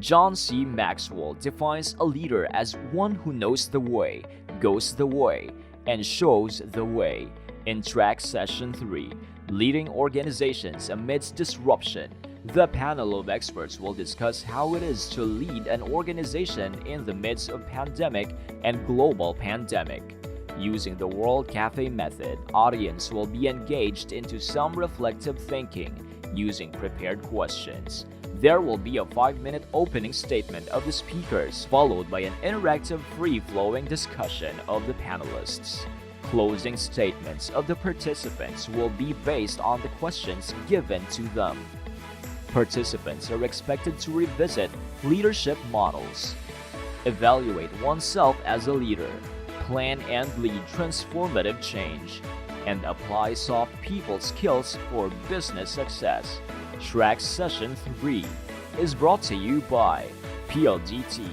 John C. Maxwell defines a leader as one who knows the way, goes the way, and shows the way. In track session 3, Leading Organizations Amidst Disruption, the panel of experts will discuss how it is to lead an organization in the midst of pandemic and global pandemic. Using the World Cafe method, audience will be engaged into some reflective thinking using prepared questions. There will be a 5-minute opening statement of the speakers, followed by an interactive free-flowing discussion of the panelists. Closing statements of the participants will be based on the questions given to them. Participants are expected to revisit leadership models, evaluate oneself as a leader, plan and lead transformative change, and apply soft people skills for business success. Track Session 3 is brought to you by PLDT,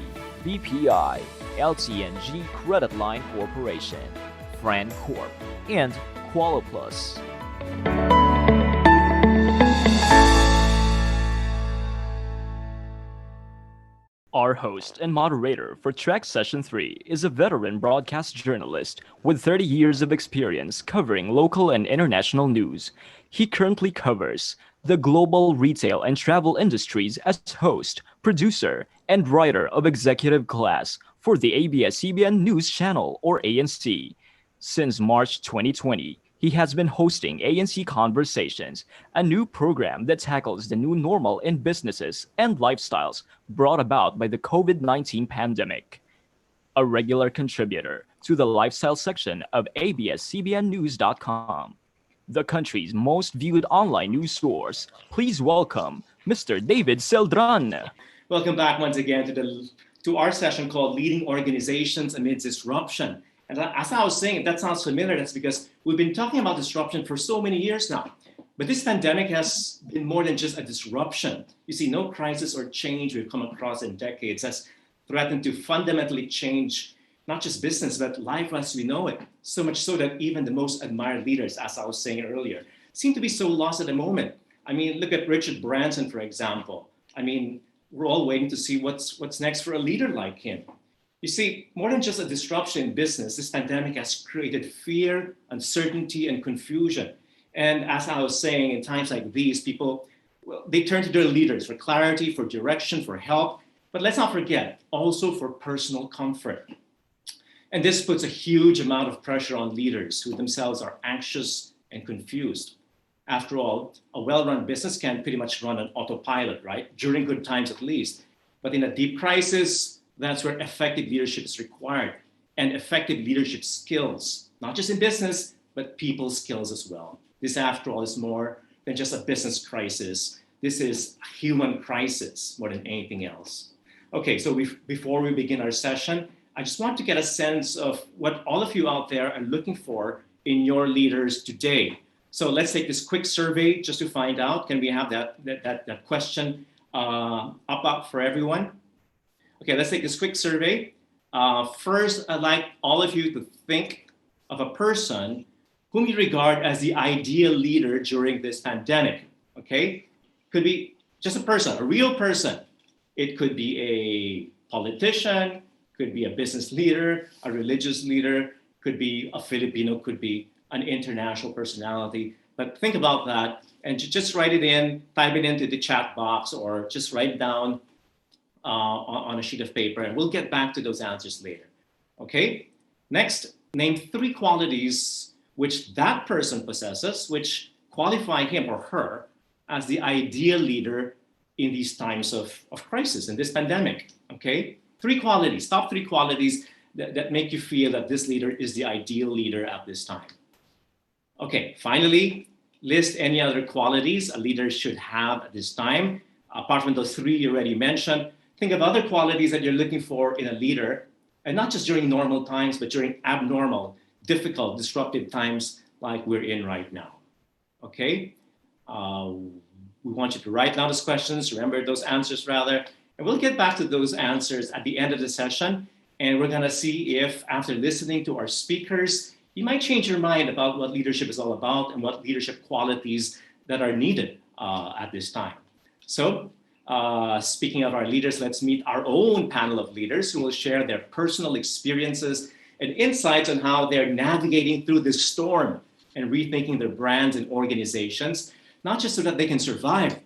BPI, LTNG Credit Line Corporation, Fran Corp, and Qualiplus. Our host and moderator for Track Session 3 is a veteran broadcast journalist with 30 years of experience covering local and international news. He currently covers the global retail and travel industries as host, producer, and writer of Executive Class for the ABS-CBN News Channel, or ANC. Since March 2020, he has been hosting ANC Conversations, a new program that tackles the new normal in businesses and lifestyles brought about by the COVID-19 pandemic. A regular contributor to the lifestyle section of ABS-CBNnews.com, the country's most viewed online news source. Please welcome Mr. David Celdran. Welcome back once again to our session called Leading Organizations Amidst Disruption. And as I was saying, if that sounds familiar, that's because we've been talking about disruption for so many years now. But this pandemic has been more than just a disruption. You see, no crisis or change we've come across in decades has threatened to fundamentally change not just business, but life as we know it. So much so that even the most admired leaders, as I was saying earlier, seem to be so lost at the moment. I mean, look at Richard Branson, for example. I mean, we're all waiting to see what's next for a leader like him. You see, more than just a disruption in business, this pandemic has created fear, uncertainty, and confusion. And as I was saying, in times like these, people, well, they turn to their leaders for clarity, for direction, for help. But let's not forget, also for personal comfort. And this puts a huge amount of pressure on leaders who themselves are anxious and confused. After all, a well-run business can pretty much run on autopilot, right? During good times at least. But in a deep crisis, that's where effective leadership is required, and effective leadership skills, not just in business, but people skills as well. This, after all, is more than just a business crisis. This is a human crisis more than anything else. Okay, so before we begin our session, I just want to get a sense of what all of you out there are looking for in your leaders today. So let's take this quick survey just to find out. Can we have that question up for everyone? Okay, let's take this quick survey. First, I'd like all of you to think of a person whom you regard as the ideal leader during this pandemic, okay? Could be just a person, a real person. It could be a politician, could be a business leader, a religious leader, could be a Filipino, could be an international personality. But think about that and just write it in, type it into the chat box, or just write it down on a sheet of paper, and we'll get back to those answers later. Okay, next, name 3 qualities which that person possesses, which qualify him or her as the ideal leader in these times of crisis, in this pandemic. Okay, 3 qualities, top 3 qualities that make you feel that this leader is the ideal leader at this time. Okay, finally, list any other qualities a leader should have at this time, apart from those 3 you already mentioned. Think of other qualities that you're looking for in a leader, and not just during normal times, but during abnormal, difficult, disruptive times like we're in right now. Okay? We want you to write down those questions, remember those answers rather, and we'll get back to those answers at the end of the session. And we're gonna see if, after listening to our speakers, you might change your mind about what leadership is all about and what leadership qualities that are needed at this time. So Speaking of our leaders, let's meet our own panel of leaders who will share their personal experiences and insights on how they're navigating through this storm and rethinking their brands and organizations, not just so that they can survive,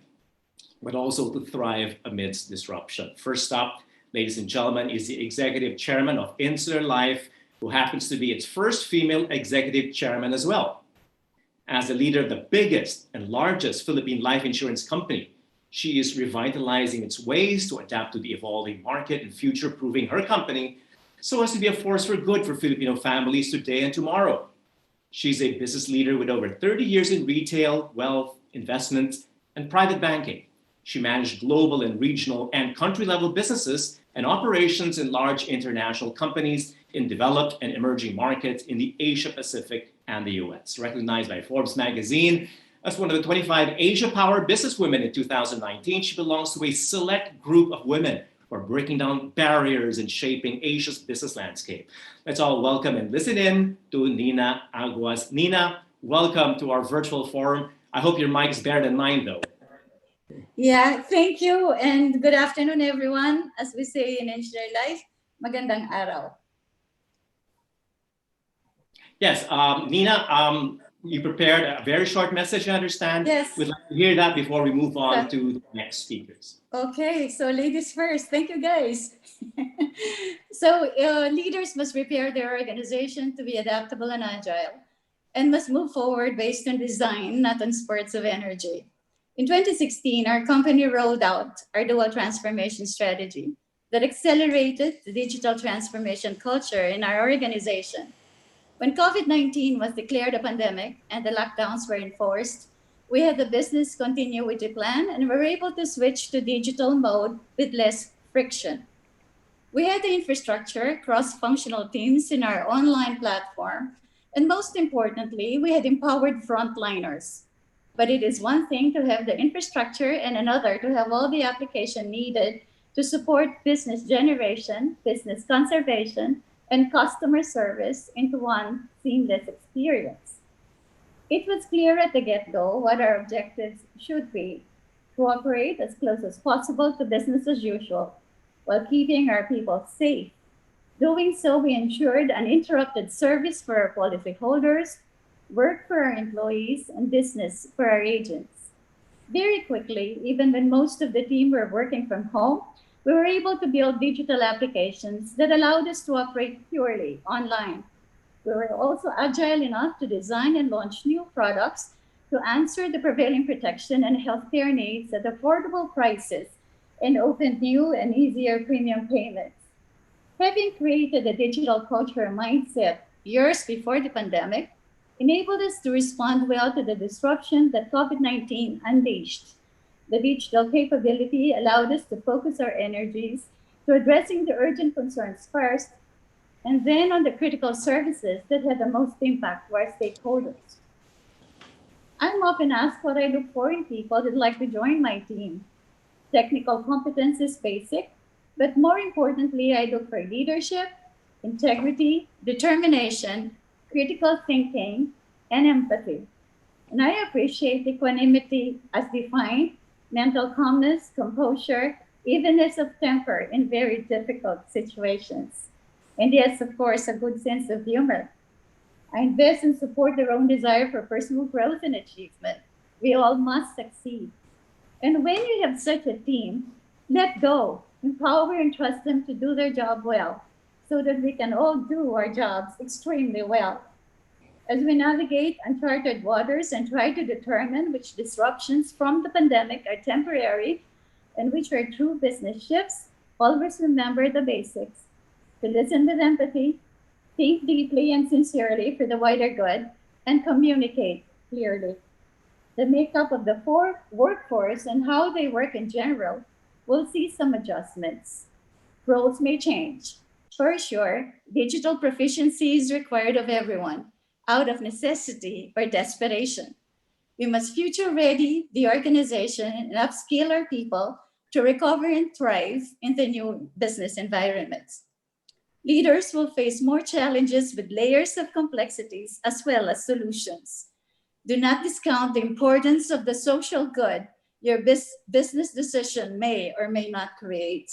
but also to thrive amidst disruption. First up, ladies and gentlemen, is the executive chairman of Insular Life, who happens to be its first female executive chairman as well. As the leader of the biggest and largest Philippine life insurance company, she is revitalizing its ways to adapt to the evolving market and future-proofing her company so as to be a force for good for Filipino families today and tomorrow. She's a business leader with over 30 years in retail, wealth, investments, and private banking. She managed global and regional and country-level businesses and operations in large international companies in developed and emerging markets in the Asia-Pacific and the US. Recognized by Forbes magazine as one of the 25 Asia-powered businesswomen in 2019, she belongs to a select group of women who are breaking down barriers and shaping Asia's business landscape. Let's all welcome and listen in to Nina AGUAS. Nina, welcome to our virtual forum. I hope your mic is better than mine, though. Yeah, thank you. And good afternoon, everyone. As we say in Insular Life, magandang araw. Yes, Nina, you prepared a very short message, I understand. Yes. We'd like to hear that before we move on to the next speakers. Okay, so ladies first. Thank you, guys. So leaders must prepare their organization to be adaptable and agile and must move forward based on design, not on spurts of energy. In 2016, our company rolled out our dual transformation strategy that accelerated the digital transformation culture in our organization. When COVID-19 was declared a pandemic and the lockdowns were enforced, we had the business continue with the plan and were able to switch to digital mode with less friction. We had the infrastructure, cross-functional teams in our online platform, and most importantly, we had empowered frontliners. But it is one thing to have the infrastructure and another to have all the application needed to support business generation, business conservation, and customer service into one seamless experience. It was clear at the get-go what our objectives should be: to operate as close as possible to business as usual while keeping our people safe. Doing so, we ensured uninterrupted service for our policyholders, work for our employees, and business for our agents. Very quickly, even when most of the team were working from home, we were able to build digital applications that allowed us to operate purely online. We were also agile enough to design and launch new products to answer the prevailing protection and healthcare needs at affordable prices and open new and easier premium payments. Having created a digital culture mindset years before the pandemic enabled us to respond well to the disruption that COVID-19 unleashed. The digital capability allowed us to focus our energies to addressing the urgent concerns first, and then on the critical services that had the most impact to our stakeholders. I'm often asked what I look for in people that like to join my team. Technical competence is basic, but more importantly, I look for leadership, integrity, determination, critical thinking, and empathy. And I appreciate equanimity as defined, mental calmness, composure, evenness of temper in very difficult situations. And yes, of course, a good sense of humor. I invest and support their own desire for personal growth and achievement. We all must succeed. And when you have such a team, let go, empower and trust them to do their job well so that we can all do our jobs extremely well. As we navigate uncharted waters and try to determine which disruptions from the pandemic are temporary and which are true business shifts, always remember the basics: to listen with empathy, think deeply and sincerely for the wider good, and communicate clearly. The makeup of the workforce and how they work in general will see some adjustments. Roles may change. For sure, digital proficiency is required of everyone, out of necessity or desperation. We must future-ready the organization and upskill our people to recover and thrive in the new business environments. Leaders will face more challenges with layers of complexities as well as solutions. Do not discount the importance of the social good your business decision may or may not create.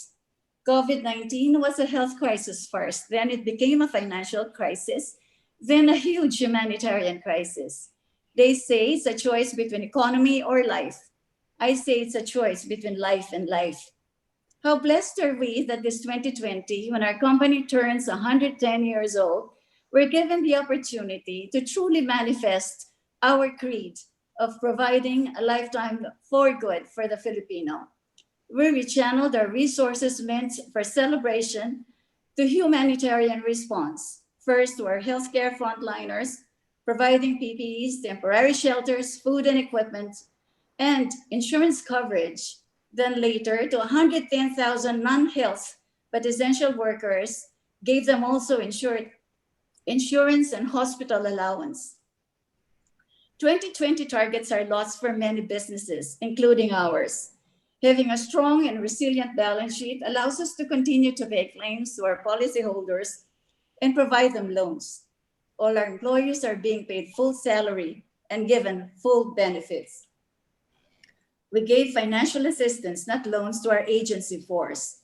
COVID-19 was a health crisis first, then it became a financial crisis, then a huge humanitarian crisis. They say it's a choice between economy or life. I say it's a choice between life and life. How blessed are we that this 2020, when our company turns 110 years old, we're given the opportunity to truly manifest our creed of providing a lifetime for good for the Filipino. We rechanneled our resources meant for celebration to humanitarian response. First, to our healthcare frontliners, providing PPEs, temporary shelters, food and equipment, and insurance coverage. Then later, to 110,000 non-health but essential workers, gave them also insurance and hospital allowance. 2020 targets are lost for many businesses, including ours. Having a strong and resilient balance sheet allows us to continue to pay claims to our policyholders and provide them loans. All our employees are being paid full salary and given full benefits. We gave financial assistance, not loans, to our agency force.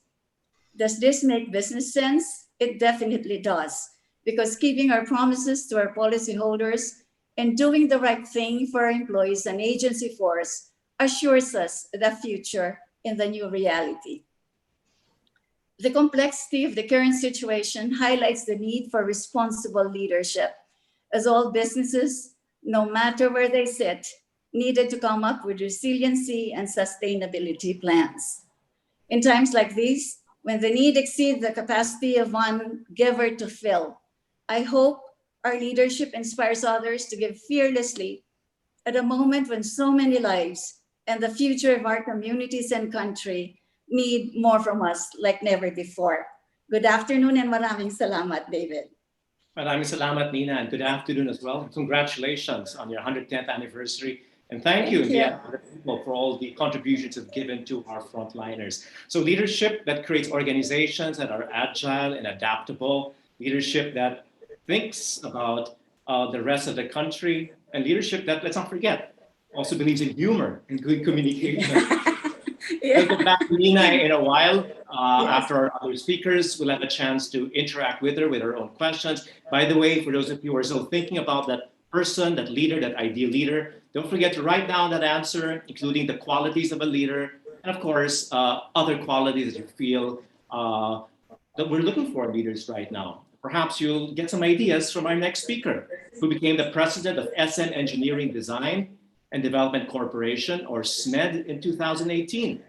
Does this make business sense? It definitely does, because keeping our promises to our policyholders and doing the right thing for our employees and agency force assures us the future in the new reality. The complexity of the current situation highlights the need for responsible leadership, as all businesses, no matter where they sit, needed to come up with resiliency and sustainability plans. In times like these, when the need exceeds the capacity of one giver to fill, I hope our leadership inspires others to give fearlessly at a moment when so many lives and the future of our communities and country need more from us like never before. Good afternoon and maraming salamat, David. Maraming salamat, Nina, and good afternoon as well. Congratulations on your 110th anniversary. And thank you for all the contributions you've given to our frontliners. So leadership that creates organizations that are agile and adaptable, leadership that thinks about the rest of the country, and leadership that, let's not forget, also believes in humor and good communication. We'll get back to Nina in a while. After our other speakers, we'll have a chance to interact with her with her own questions. By the way, for those of you who are still thinking about that person, that leader, that ideal leader, don't forget to write down that answer, including the qualities of a leader, and of course, other qualities that you feel that we're looking for in leaders right now. Perhaps you'll get some ideas from our next speaker, who became the president of SM Engineering Design and Development Corporation, or SMEDD, in 2018.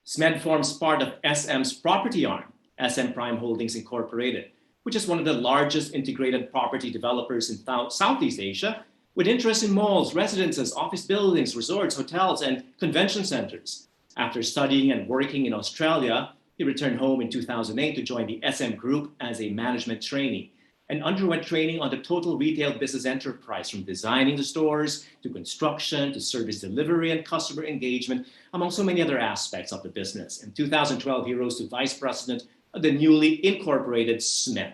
SMEDD forms part of SM's property arm, SM Prime Holdings Incorporated, which is one of the largest integrated property developers in Southeast Asia, with interest in malls, residences, office buildings, resorts, hotels, and convention centers. After studying and working in Australia, he returned home in 2008 to join the SM Group as a management trainee and underwent training on the total retail business enterprise, from designing the stores to construction to service delivery and customer engagement, among so many other aspects of the business. In 2012, he rose to vice president of the newly incorporated SMEDD.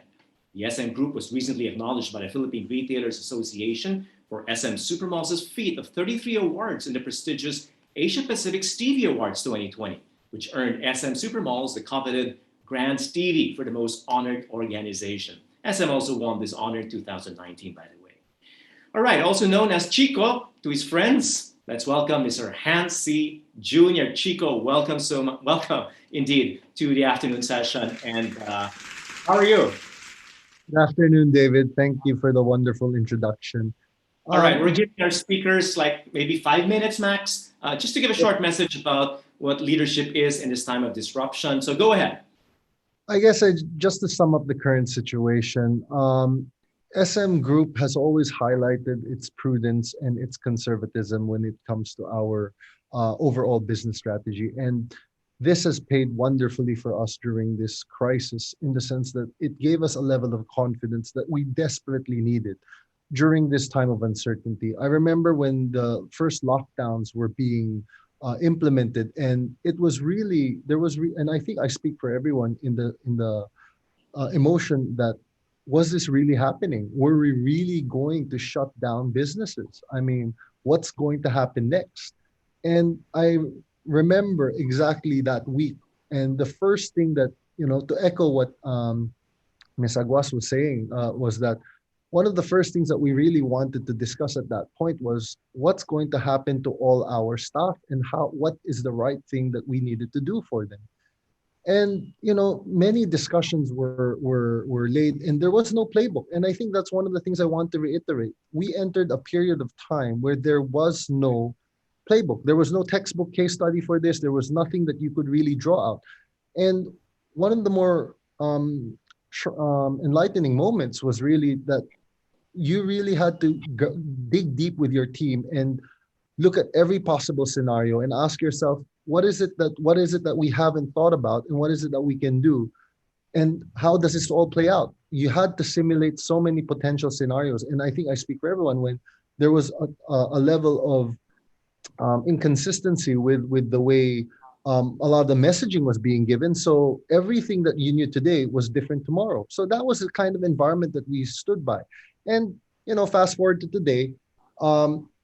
The SM Group was recently acknowledged by the Philippine Retailers Association for SM Supermalls' feat of 33 awards in the prestigious Asia Pacific Stevie Awards 2020, which earned SM Supermalls the coveted Grand Stevie for the most honored organization. SM also won this honor in 2019, by the way. All right, also known as Chico to his friends, let's welcome Mr. Hans C. Jr. Chico, welcome indeed to the afternoon session. And how are you? Good afternoon, David. Thank you for the wonderful introduction. All right, we're giving our speakers like maybe 5 minutes max, just to give a short message about what leadership is in this time of disruption. So go ahead. I guess just to sum up the current situation, SM Group has always highlighted its prudence and its conservatism when it comes to our overall business strategy. And this has paid wonderfully for us during this crisis, in the sense that it gave us a level of confidence that we desperately needed during this time of uncertainty. I remember when the first lockdowns were being implemented, and it was really, and I think I speak for everyone in the emotion that, was this really happening? Were we really going to shut down businesses? I mean, what's going to happen next? And I remember exactly that week. And the first thing that, to echo what Ms. Aguas was saying, was that one of the first things that we really wanted to discuss at that point was what's going to happen to all our staff and what is the right thing that we needed to do for them. And many discussions were laid, and there was no playbook. And I think that's one of the things I want to reiterate. We entered a period of time where there was no playbook. There was no textbook case study for this. There was nothing that you could really draw out. And one of the more enlightening moments was really that you really had to dig deep with your team and look at every possible scenario and ask yourself, what is it that we haven't thought about, and what is it that we can do, and how does this all play out? You had to simulate so many potential scenarios, and I think I speak for everyone when there was a level of inconsistency with the way a lot of the messaging was being given. So everything that you knew today was different tomorrow. So that was the kind of environment that we stood by. And fast forward to today,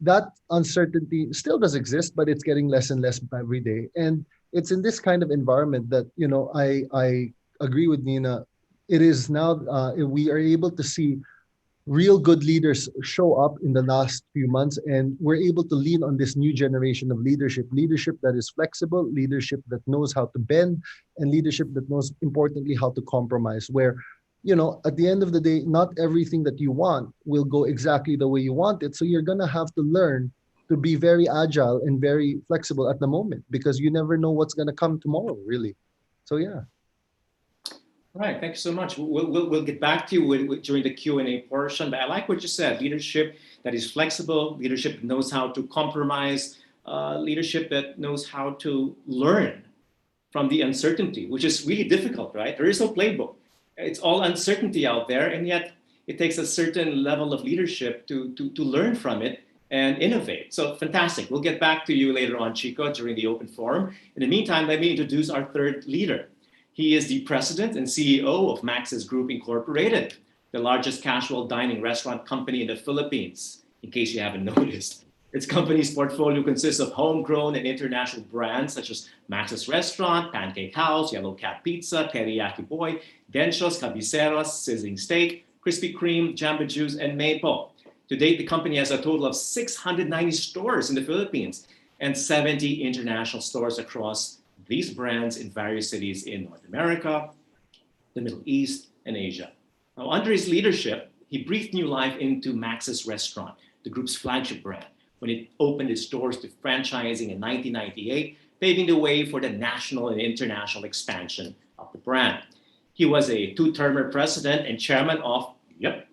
that uncertainty still does exist, but it's getting less and less every day. And it's in this kind of environment that I agree with Nina. It is now we are able to see real good leaders show up in the last few months, and we're able to lean on this new generation of leadership that is flexible, leadership that knows how to bend, and leadership that knows, importantly, how to compromise, where at the end of the day, not everything that you want will go exactly the way you want it. So you're going to have to learn to be very agile and very flexible at the moment, because you never know what's going to come tomorrow, really. So yeah. All right, thank you so much. We'll get back to you during the Q&A portion, but I like what you said, leadership that is flexible, leadership that knows how to compromise, leadership that knows how to learn from the uncertainty, which is really difficult, right? There is no playbook. It's all uncertainty out there, and yet it takes a certain level of leadership to learn from it and innovate. So fantastic. We'll get back to you later on, Chico, during the open forum. In the meantime, let me introduce our third leader. He is the president and CEO of Max's Group Incorporated, the largest casual dining restaurant company in the Philippines, in case you haven't noticed. Its company's portfolio consists of homegrown and international brands such as Max's Restaurant, Pancake House, Yellow Cat Pizza, Teriyaki Boy, Denchos, Cabiceros, Sizzling Steak, Krispy Kreme, Jamba Juice, and Maple. To date, the company has a total of 690 stores in the Philippines and 70 international stores across these brands in various cities in North America, the Middle East, and Asia. Now, under his leadership, he breathed new life into Max's Restaurant, the group's flagship brand, when it opened its doors to franchising in 1998, paving the way for the national and international expansion of the brand. He was a two-termer president and chairman of,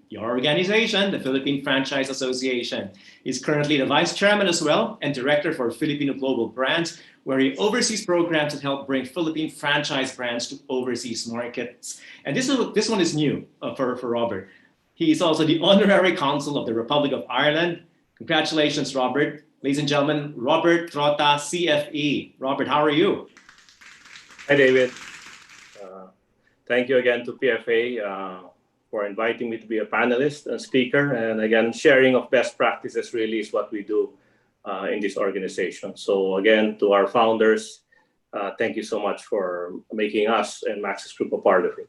your organization, the Philippine Franchise Association. He's currently the vice chairman as well and director for Filipino Global Brands, where he oversees programs that help bring Philippine franchise brands to overseas markets. And this one is new for Robert. He is also the honorary consul of the Republic of Ireland. Congratulations, Robert. Ladies and gentlemen, Robert TROTA, CFE. Robert, how are you? Hi, David. Thank you again to PFA for inviting me to be a panelist and speaker. And again, sharing of best practices really is what we do in this organization. So again, to our founders, thank you so much for making us and Max's Group a part of it.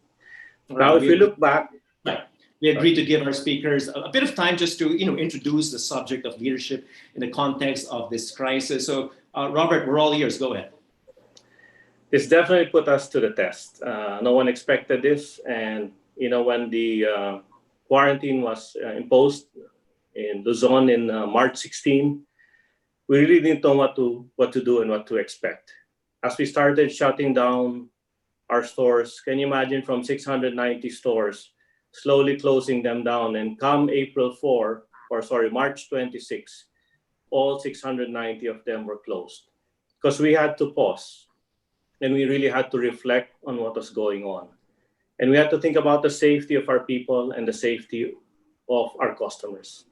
Now, if we look back, we agreed to give our speakers a bit of time just to introduce the subject of leadership in the context of this crisis. So, Robert, we're all ears. Go ahead. This definitely put us to the test. No one expected this, and when the quarantine was imposed in Luzon in March 16, we really didn't know what to do and what to expect. As we started shutting down our stores, can you imagine, from 690 stores, slowly closing them down, and come March 26, all 690 of them were closed because we had to pause and we really had to reflect on what was going on. And we had to think about the safety of our people and the safety of our customers.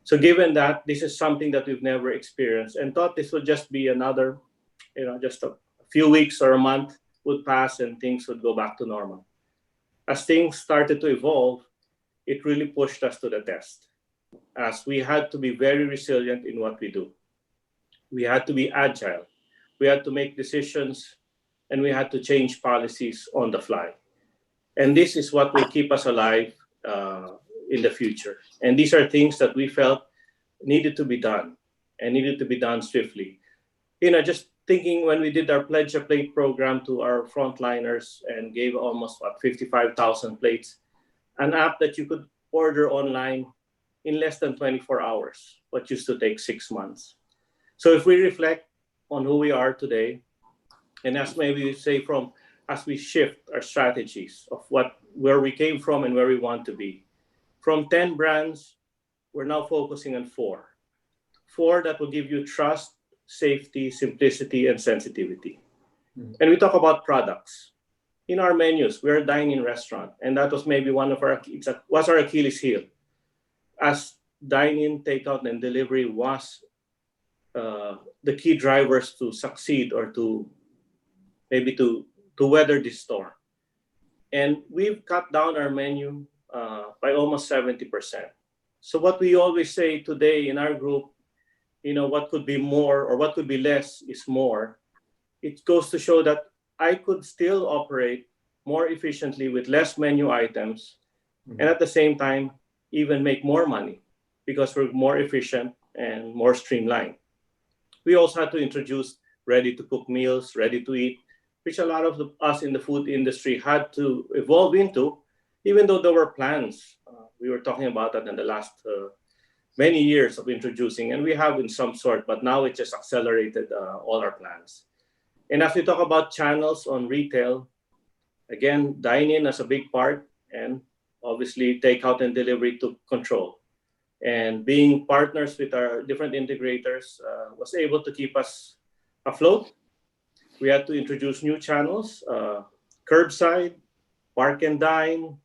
So given that this is something that we've never experienced and thought this would just be another, just a few weeks or a month would pass and things would go back to normal. As things started to evolve, it really pushed us to the test, as we had to be very resilient in what we do. we had to be agile. We had to make decisions, and we had to change policies on the fly. And this is what will keep us alive in the future. And these are things that we felt needed to be done, and needed to be done swiftly. Just thinking when we did our Pledge a Plate program to our frontliners and gave almost 55,000 plates, an app that you could order online in less than 24 hours, what used to take 6 months. So if we reflect on who we are today, and as maybe say as we shift our strategies of where we came from and where we want to be, from 10 brands, we're now focusing on 4 that will give you trust, safety, simplicity, and sensitivity. And we talk about products. In our menus, we're a dine-in restaurant, and that was maybe one of our Achilles heel. As dine-in, takeout, and delivery was the key drivers to succeed or to weather this storm. And we've cut down our menu by almost 70%. So what we always say today in our group, what could be more or what could be less is more. It goes to show that I could still operate more efficiently with less menu items, and at the same time, even make more money because we're more efficient and more streamlined. We also had to introduce ready-to-cook meals, ready-to-eat, which a lot of us in the food industry had to evolve into, even though there were plans. We were talking about that in the last many years of introducing, and we have in some sort, but now it just accelerated all our plans. And as we talk about channels on retail, again, dine-in as a big part, and obviously takeout and delivery took control. And being partners with our different integrators was able to keep us afloat. We had to introduce new channels, curbside, park and dine,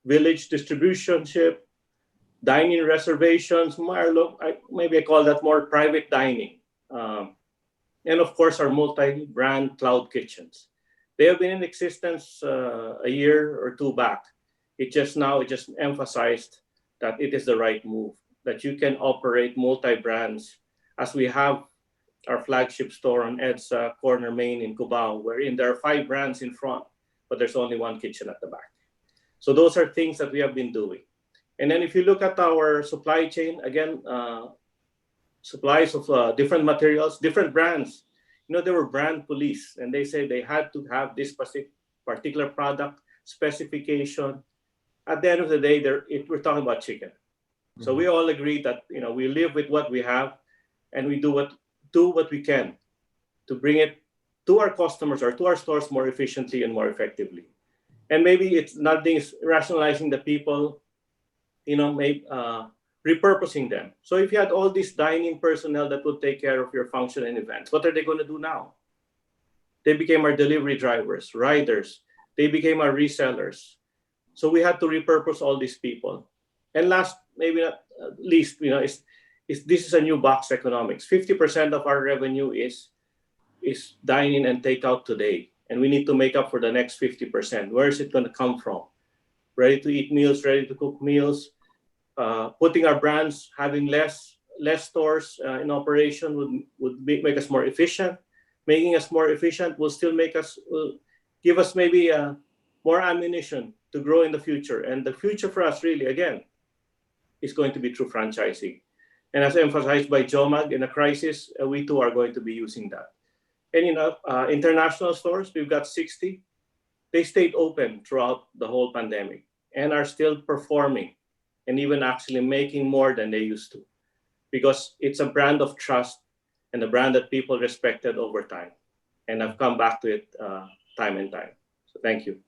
village distribution ship, dining reservations, maybe I call that more private dining. And of course, our multi-brand cloud kitchens. They have been in existence a year or 2 back. It just emphasized that it is the right move, that you can operate multi-brands as we have our flagship store on EDSA, Corner Main in Cubao, wherein there are 5 brands in front, but there's only 1 kitchen at the back. So those are things that we have been doing. And then if you look at our supply chain, again, supplies of different materials, different brands. There were brand police, and they say they had to have this particular product specification. At the end of the day, we're talking about chicken. So we all agree that we live with what we have, and we do what we can to bring it to our customers or to our stores more efficiently and more effectively. And maybe it's nothing is rationalizing the people, maybe repurposing them. So if you had all these dining personnel that would take care of your function and events, what are they going to do now? They became our delivery drivers, riders. They became our resellers. So we had to repurpose all these people. And last, maybe not least, this is a new box economics. 50% of our revenue is dine-in and takeout today. And we need to make up for the next 50%. Where is it going to come from? Ready-to-eat meals, ready-to-cook meals. Putting our brands, having less stores in operation would make us more efficient. Making us more efficient will give us maybe more ammunition to grow in the future. And the future for us really, again, is going to be through franchising. And as emphasized by Jomag, in a crisis, we too are going to be using that. And international stores, we've got 60. They stayed open throughout the whole pandemic and are still performing and even actually making more than they used to, because it's a brand of trust and a brand that people respected over time. And I've come back to it time and time. So thank you.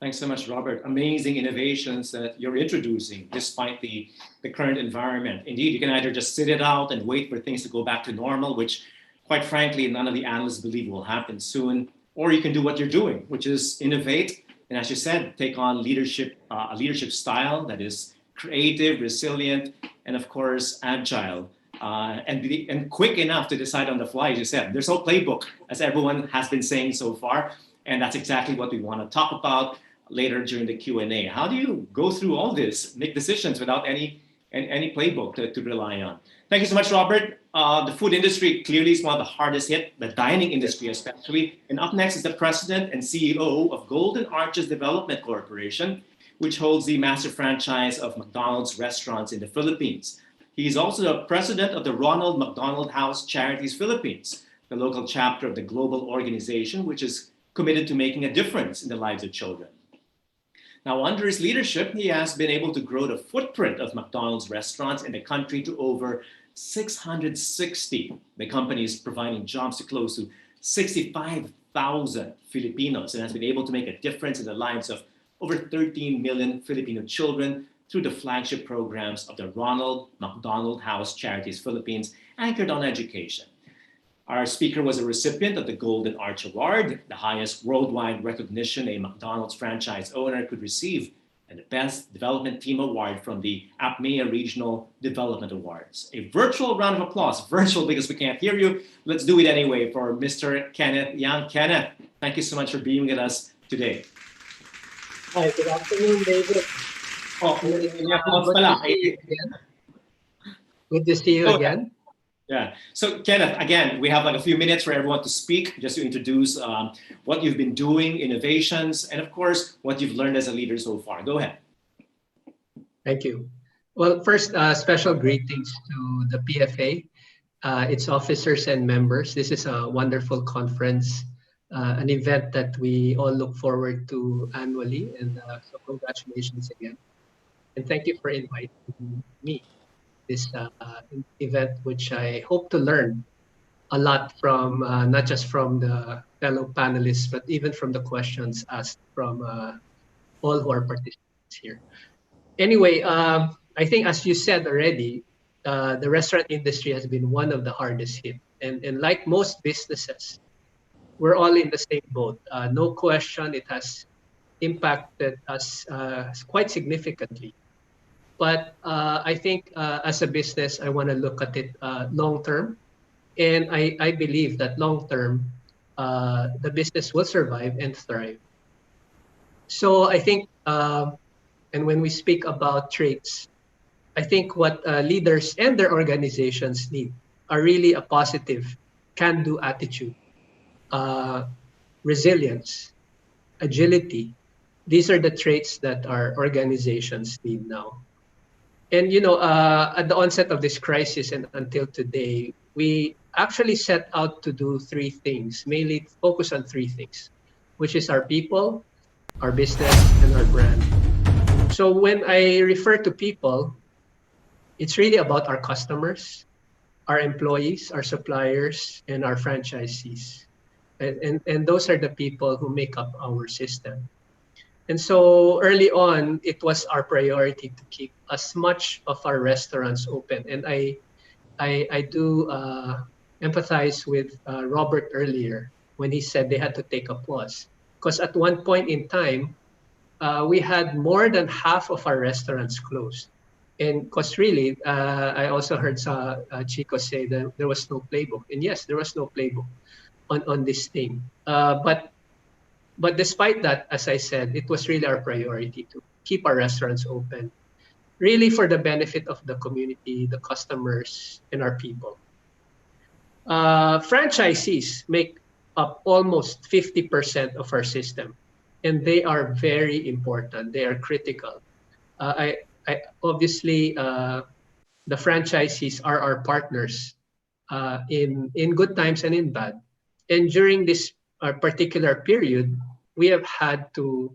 Thanks so much, Robert. Amazing innovations that you're introducing despite the current environment. Indeed, you can either just sit it out and wait for things to go back to normal, which quite frankly, none of the analysts believe will happen soon, or you can do what you're doing, which is innovate. And as you said, take on a leadership style that is creative, resilient, and of course, agile, and quick enough to decide on the fly, as you said. There's no playbook, as everyone has been saying so far. And that's exactly what we want to talk about later during the Q&A. How do you go through all this, make decisions without any and any playbook to rely on. Thank you so much, Robert. The food industry clearly is one of the hardest hit, the dining industry especially. And up next is the president and CEO of Golden Arches Development Corporation, which holds the master franchise of McDonald's restaurants in the Philippines. He is also the president of the Ronald McDonald House Charities Philippines, the local chapter of the global organization, which is committed to making a difference in the lives of children. Now, under his leadership, he has been able to grow the footprint of McDonald's restaurants in the country to over 660. The company is providing jobs to close to 65,000 Filipinos and has been able to make a difference in the lives of over 13 million Filipino children through the flagship programs of the Ronald McDonald House Charities Philippines, anchored on education. Our speaker was a recipient of the Golden Arch Award, the highest worldwide recognition a McDonald's franchise owner could receive, and the Best Development Team Award from the APMEA Regional Development Awards. A virtual round of applause, virtual because we can't hear you. Let's do it anyway for Mr. Kenneth Young. Kenneth, thank you so much for being with us today. Hi, good afternoon, David. Oh, Good to see you again. Yeah. So, Kenneth, again, we have like a few minutes for everyone to speak, just to introduce what you've been doing, innovations, and of course, what you've learned as a leader so far. Go ahead. Thank you. Well, first, special greetings to the PFA, its officers and members. This is a wonderful conference, an event that we all look forward to annually. And so congratulations again. And thank you for inviting me this event, which I hope to learn a lot from, not just from the fellow panelists, but even from the questions asked from all who are participants here. Anyway, I think as you said already, the restaurant industry has been one of the hardest hit. And like most businesses, we're all in the same boat. No question, it has impacted us quite significantly. But I think as a business, I want to look at it long term. And I believe that long term, the business will survive and thrive. So I think, and when we speak about traits, I think what leaders and their organizations need are really a positive, can-do attitude, resilience, agility. These are the traits that our organizations need now. And, you know, at the onset of this crisis and until today, we actually set out to do three things, mainly focus on three things, which is our people, our business, and our brand. So when I refer to people, it's really about our customers, our employees, our suppliers, and our franchisees. And those are the people who make up our system. And so early on, it was our priority to keep as much of our restaurants open. And I do empathize with Robert earlier when he said they had to take a pause. Because at one point in time, we had more than half of our restaurants closed. And because really, I also heard Chico say that there was no playbook. And yes, there was no playbook on this thing. But despite that, as I said, it was really our priority to keep our restaurants open, really for the benefit of the community, the customers, and our people. Franchisees make up almost 50% of our system, and they are very important. They are critical. I obviously, the franchisees are our partners in good times and in bad. And during this particular period, we have had to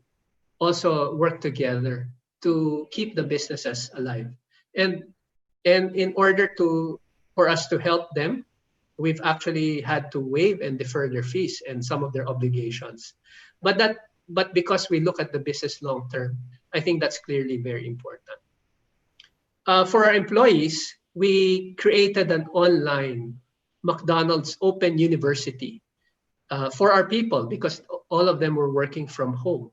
also work together to keep the businesses alive. And in order for us to help them, we've actually had to waive and defer their fees and some of their obligations. But because we look at the business long term, I think that's clearly very important. For our employees, we created an online McDonald's Open University for our people because all of them were working from home.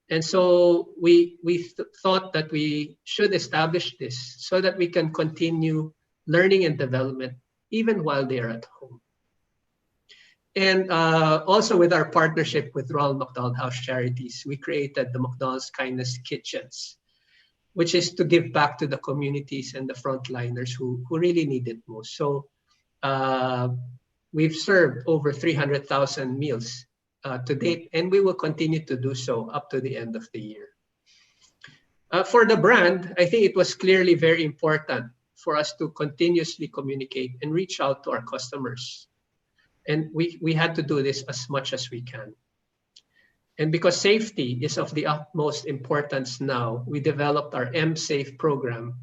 And so we thought that we should establish this so that we can continue learning and development even while they are at home. And also with our partnership with Ronald McDonald House Charities, we created the McDonald's Kindness Kitchens. which is to give back to the communities and the frontliners who really need it most. So we've served over 300,000 meals to date, and we will continue to do so up to the end of the year. For the brand, I think it was clearly very important for us to continuously communicate and reach out to our customers. And we had to do this as much as we can. And because safety is of the utmost importance now, we developed our MSafe program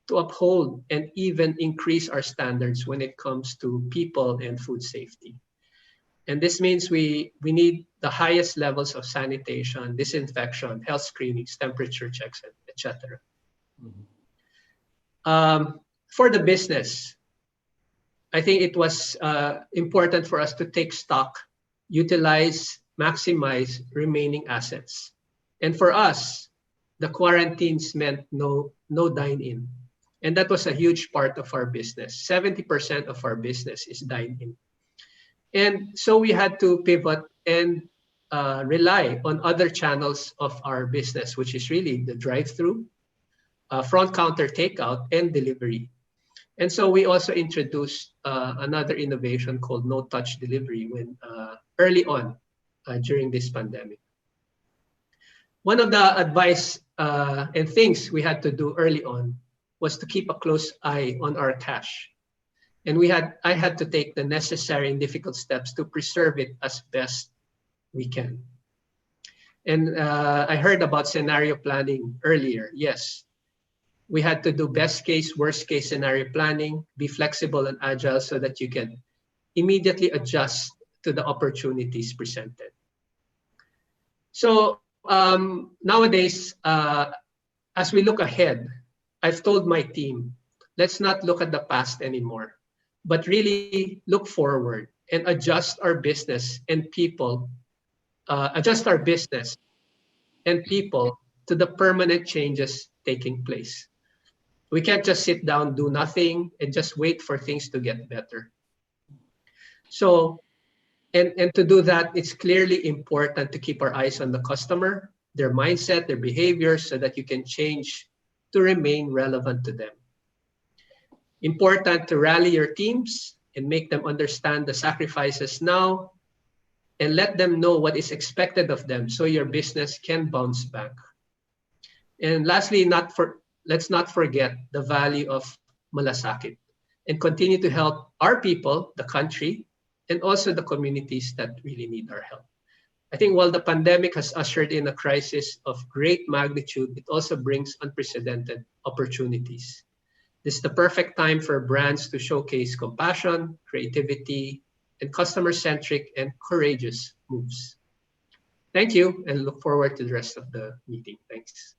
to uphold and even increase our standards when it comes to people and food safety. And this means we need the highest levels of sanitation, disinfection, health screenings, temperature checks, etc. For the business, I think it was important for us to take stock, utilize, maximize remaining assets. And for us, the quarantines meant no dine-in. And that was a huge part of our business. 70% of our business is dine-in. And so we had to pivot and rely on other channels of our business, which is really the drive-through, front counter takeout, and delivery. And so we also introduced another innovation called no-touch delivery when early on during this pandemic. One of the advice and things we had to do early on was to keep a close eye on our cash. And I had to take the necessary and difficult steps to preserve it as best we can. And I heard about scenario planning earlier. Yes, we had to do best case, worst case scenario planning, be flexible and agile so that you can immediately adjust to the opportunities presented. So nowadays, as we look ahead, I've told my team, let's not look at the past anymore, but really look forward and adjust our business and people, to the permanent changes taking place. We can't just sit down, do nothing, and just wait for things to get better. So, and to do that, it's clearly important to keep our eyes on the customer, their mindset, their behaviors, so that you can change to remain relevant to them. Important to rally your teams and make them understand the sacrifices now and let them know what is expected of them so your business can bounce back. And lastly, let's not forget the value of malasakit and continue to help our people, the country, and also the communities that really need our help. I think while the pandemic has ushered in a crisis of great magnitude, it also brings unprecedented opportunities. This is the perfect time for brands to showcase compassion, creativity, and customer-centric and courageous moves. Thank you, and look forward to the rest of the meeting. Thanks.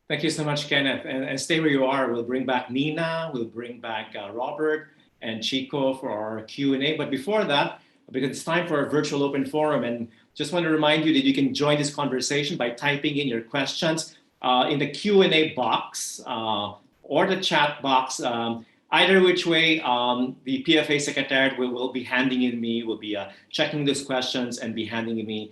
Thank you so much, Kenneth. And stay where you are. We'll bring back Nina, we'll bring back Robert and Chico for our Q&A. But before that, because it's time for our virtual open forum, and just want to remind you that you can join this conversation by typing in your questions in the Q&A box or the chat box. Either which way, the PFA Secretariat will be will be checking those questions and be handing me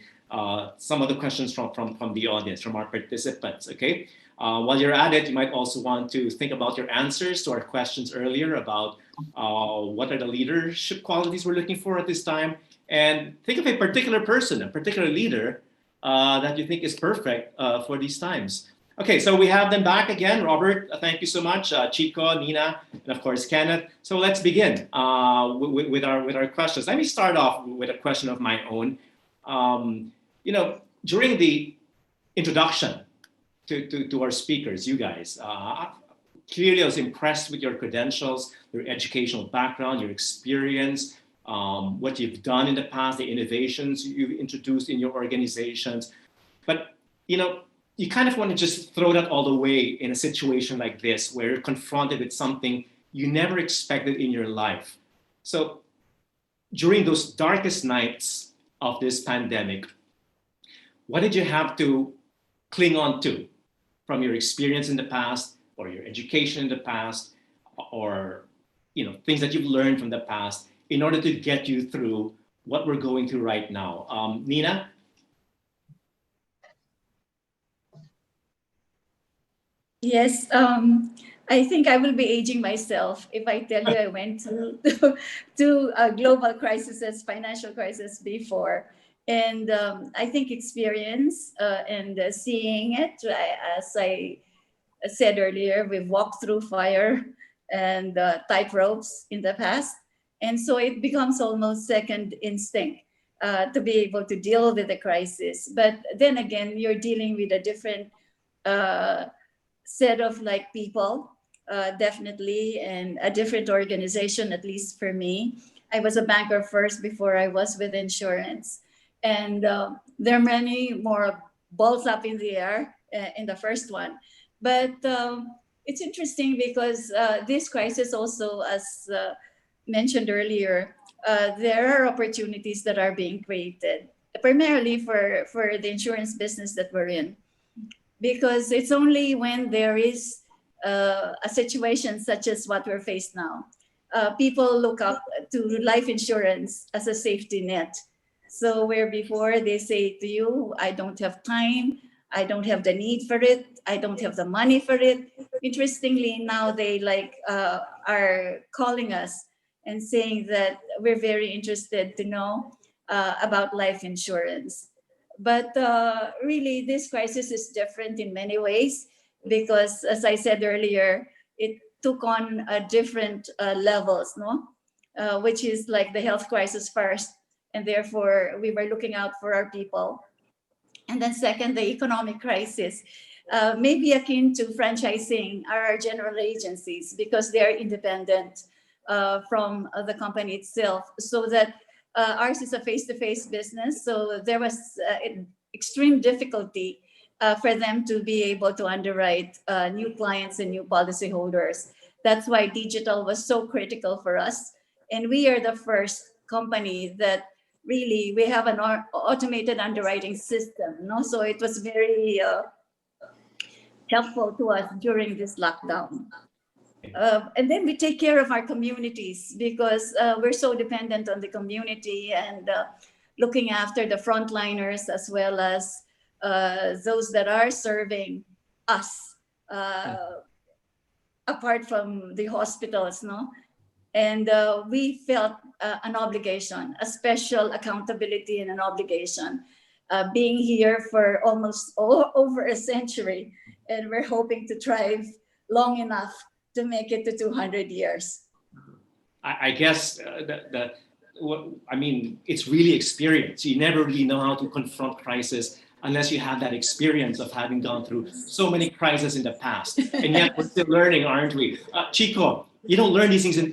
some of the questions from the audience, from our participants, okay? While you're at it, you might also want to think about your answers to our questions earlier about what are the leadership qualities we're looking for at this time, and think of a particular person, a particular leader that you think is perfect for these times. Okay, so we have them back again. Robert, thank you so much. Chico, Nina, and of course Kenneth. So let's begin with our questions. Let me start off with a question of my own. During the introduction to our speakers, you guys, clearly I was impressed with your credentials, your educational background, your experience, what you've done in the past, the innovations you've introduced in your organizations. But, you kind of want to just throw that all away in a situation like this, where you're confronted with something you never expected in your life. So during those darkest nights of this pandemic, what did you have to cling on to from your experience in the past, or your education in the past, or things that you've learned from the past in order to get you through what we're going through right now? Nina? Yes, I think I will be aging myself if I tell you I went to to a global crisis, financial crisis before, and I think experience and seeing it, as I said earlier, we've walked through fire and tight ropes in the past, and so it becomes almost second instinct to be able to deal with the crisis. But then again, you're dealing with a different. Set of like people, definitely, and a different organization, at least for me. I was a banker first before I was with insurance. And there are many more balls up in the air in the first one. But it's interesting because this crisis also, as mentioned earlier, there are opportunities that are being created, primarily for the insurance business that we're in, because it's only when there is a situation such as what we're faced now, people look up to life insurance as a safety net. So where before they say to you, I don't have time, I don't have the need for it, I don't have the money for it. Interestingly, now they are calling us and saying that we're very interested to know about life insurance. But really, this crisis is different in many ways because, as I said earlier, it took on different levels, no? Which is like the health crisis first, and therefore we were looking out for our people. And then second, the economic crisis, maybe akin to franchising our general agencies because they are independent from the company itself, so that ours is a face-to-face business. So there was extreme difficulty for them to be able to underwrite new clients and new policyholders. That's why digital was so critical for us. And we are the first company that really we have an automated underwriting system. No, so it was very helpful to us during this lockdown. And then we take care of our communities because we're so dependent on the community and looking after the frontliners as well as those that are serving us apart from the hospitals, no? And we felt an obligation, a special accountability and an obligation, being here for almost over a century. And we're hoping to thrive long enough to make it to 200 years. I guess I mean, it's really experience. You never really know how to confront crisis unless you have that experience of having gone through so many crises in the past. And yet we're still learning, aren't we? Chico, you don't learn these things in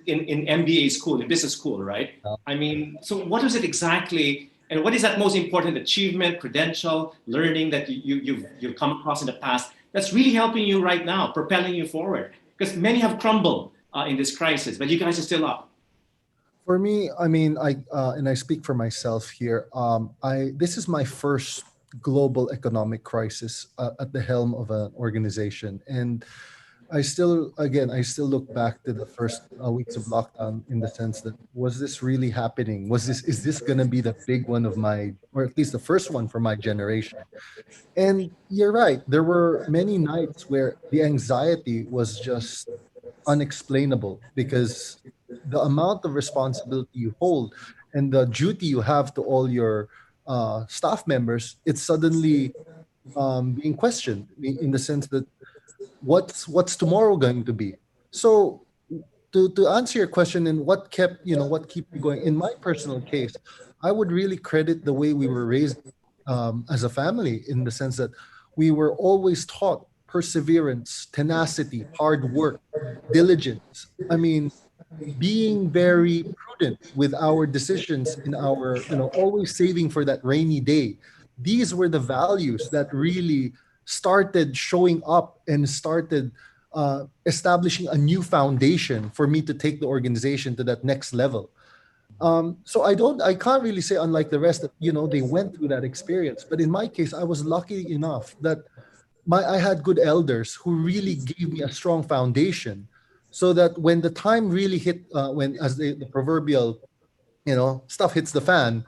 MBA school, in business school, right? I mean, so what is it exactly? And what is that most important achievement, credential, learning that you've come across in the past that's really helping you right now, propelling you forward? Because many have crumbled in this crisis, but you guys are still up. For me, I mean, I speak for myself here. This is my first global economic crisis at the helm of an organization, and I still look back to the first weeks of lockdown in the sense that, was this really happening? Is this going to be the big one of my, or at least the first one for my generation? And you're right. There were many nights where the anxiety was just unexplainable because the amount of responsibility you hold and the duty you have to all your staff members, it's suddenly being questioned in the sense that what's tomorrow going to be. So to answer your question and what kept me going, in my personal case, I would really credit the way we were raised as a family, in the sense that we were always taught perseverance, tenacity, hard work, diligence. I mean, being very prudent with our decisions, in our, always saving for that rainy day. These were the values that really started showing up and started establishing a new foundation for me to take the organization to that next level. So I can't really say, unlike the rest, that they went through that experience. But in my case, I was lucky enough that I had good elders who really gave me a strong foundation, so that when the time really hit, when, as the proverbial, stuff hits the fan,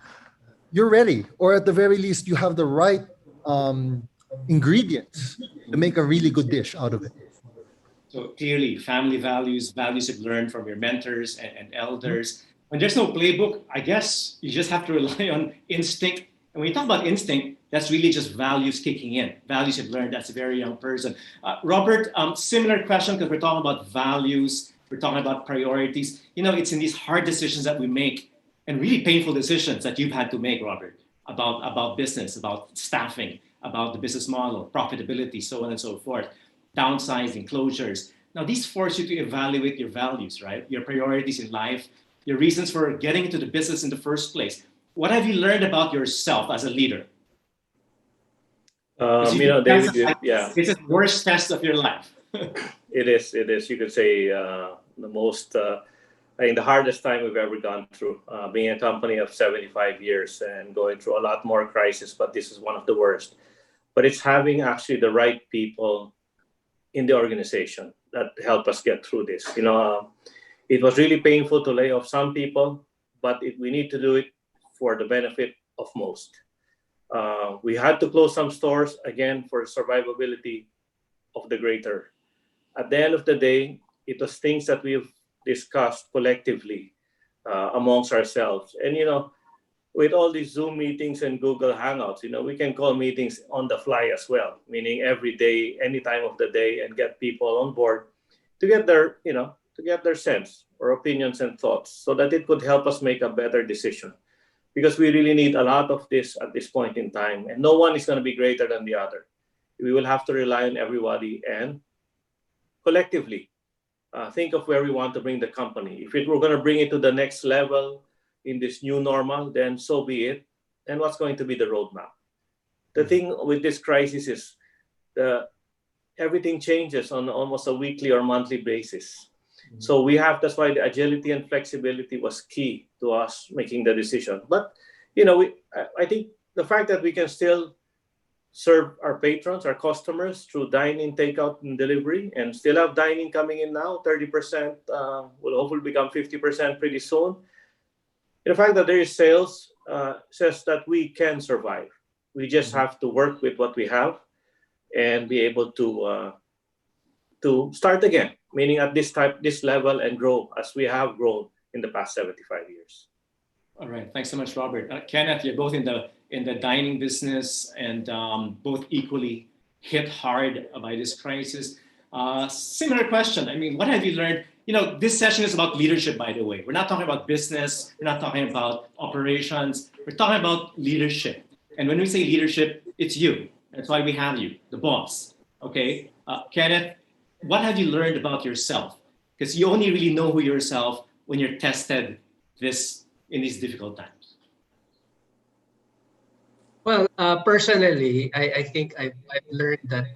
you're ready, or at the very least, you have the right ingredients to make a really good dish out of it. So clearly, family values, values you've learned from your mentors and elders. When there's no playbook, I guess you just have to rely on instinct. And when you talk about instinct, that's really just values kicking in, values you've learned as a very young person. Robert, similar question, because we're talking about values, we're talking about priorities. You know, it's in these hard decisions that we make, and really painful decisions that you've had to make, Robert, about business, about staffing, about the business model, profitability, so on and so forth, downsizing, closures. Now, these force you to evaluate your values, right? Your priorities in life, your reasons for getting into the business in the first place. What have you learned about yourself as a leader? David, yeah. It's the worst test of your life. It is. You could say the most, I think the hardest time we've ever gone through, being a company of 75 years and going through a lot more crises, but this is one of the worst. But it's having actually the right people in the organization that help us get through this. It was really painful to lay off some people, but we need to do it for the benefit of most. We had to close some stores, again, for survivability of the greater. At the end of the day, it was things that we've discussed collectively amongst ourselves. And, with all these Zoom meetings and Google Hangouts, we can call meetings on the fly as well, meaning every day, any time of the day, and get people on board to get their sense or opinions and thoughts so that it could help us make a better decision. Because we really need a lot of this at this point in time, and no one is going to be greater than the other. We will have to rely on everybody and collectively think of where we want to bring the company. If we're going to bring it to the next level in this new normal, then so be it. And what's going to be the roadmap? The thing with this crisis is everything changes on almost a weekly or monthly basis. Mm-hmm. So that's why the agility and flexibility was key to us making the decision. But, I think the fact that we can still serve our patrons, our customers through dine-in, takeout, and delivery, and still have dining coming in now, 30%, will hopefully become 50% pretty soon. The fact that there is sales says that we can survive. We just have to work with what we have and be able to start again, meaning at this level, and grow as we have grown in the past 75 years. All right, thanks so much, Robert. Kenneth, you're both in the dining business and both equally hit hard by this crisis. Similar question. I mean, what have you learned? This session is about leadership, by the way. We're not talking about business. We're not talking about operations. We're talking about leadership. And when we say leadership, it's you. That's why we have you, the boss. Okay, Kenneth, what have you learned about yourself? Because you only really know who yourself when you're tested in these difficult times. Well, personally, I think I've learned that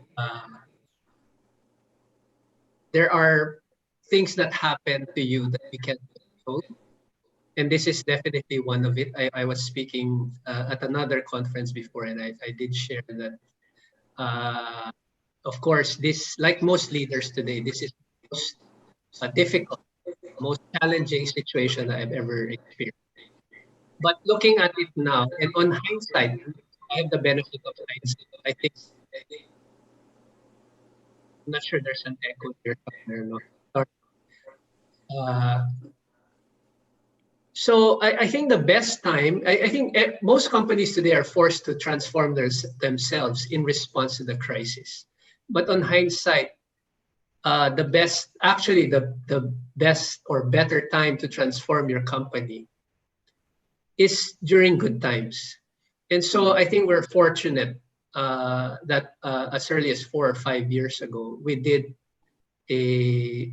there are things that happen to you that we can't control. And this is definitely one of it. I was speaking at another conference before, and I did share that, of course, this, like most leaders today, this is the most difficult, most challenging situation I've ever experienced. But looking at it now, and on hindsight, I have the benefit of hindsight. I think, I'm not sure there's an echo here. So I think the best time, I think most companies today are forced to transform themselves in response to the crisis. But on hindsight, the best or better time to transform your company is during good times. And so I think we're fortunate that as early as 4 or 5 years ago, we did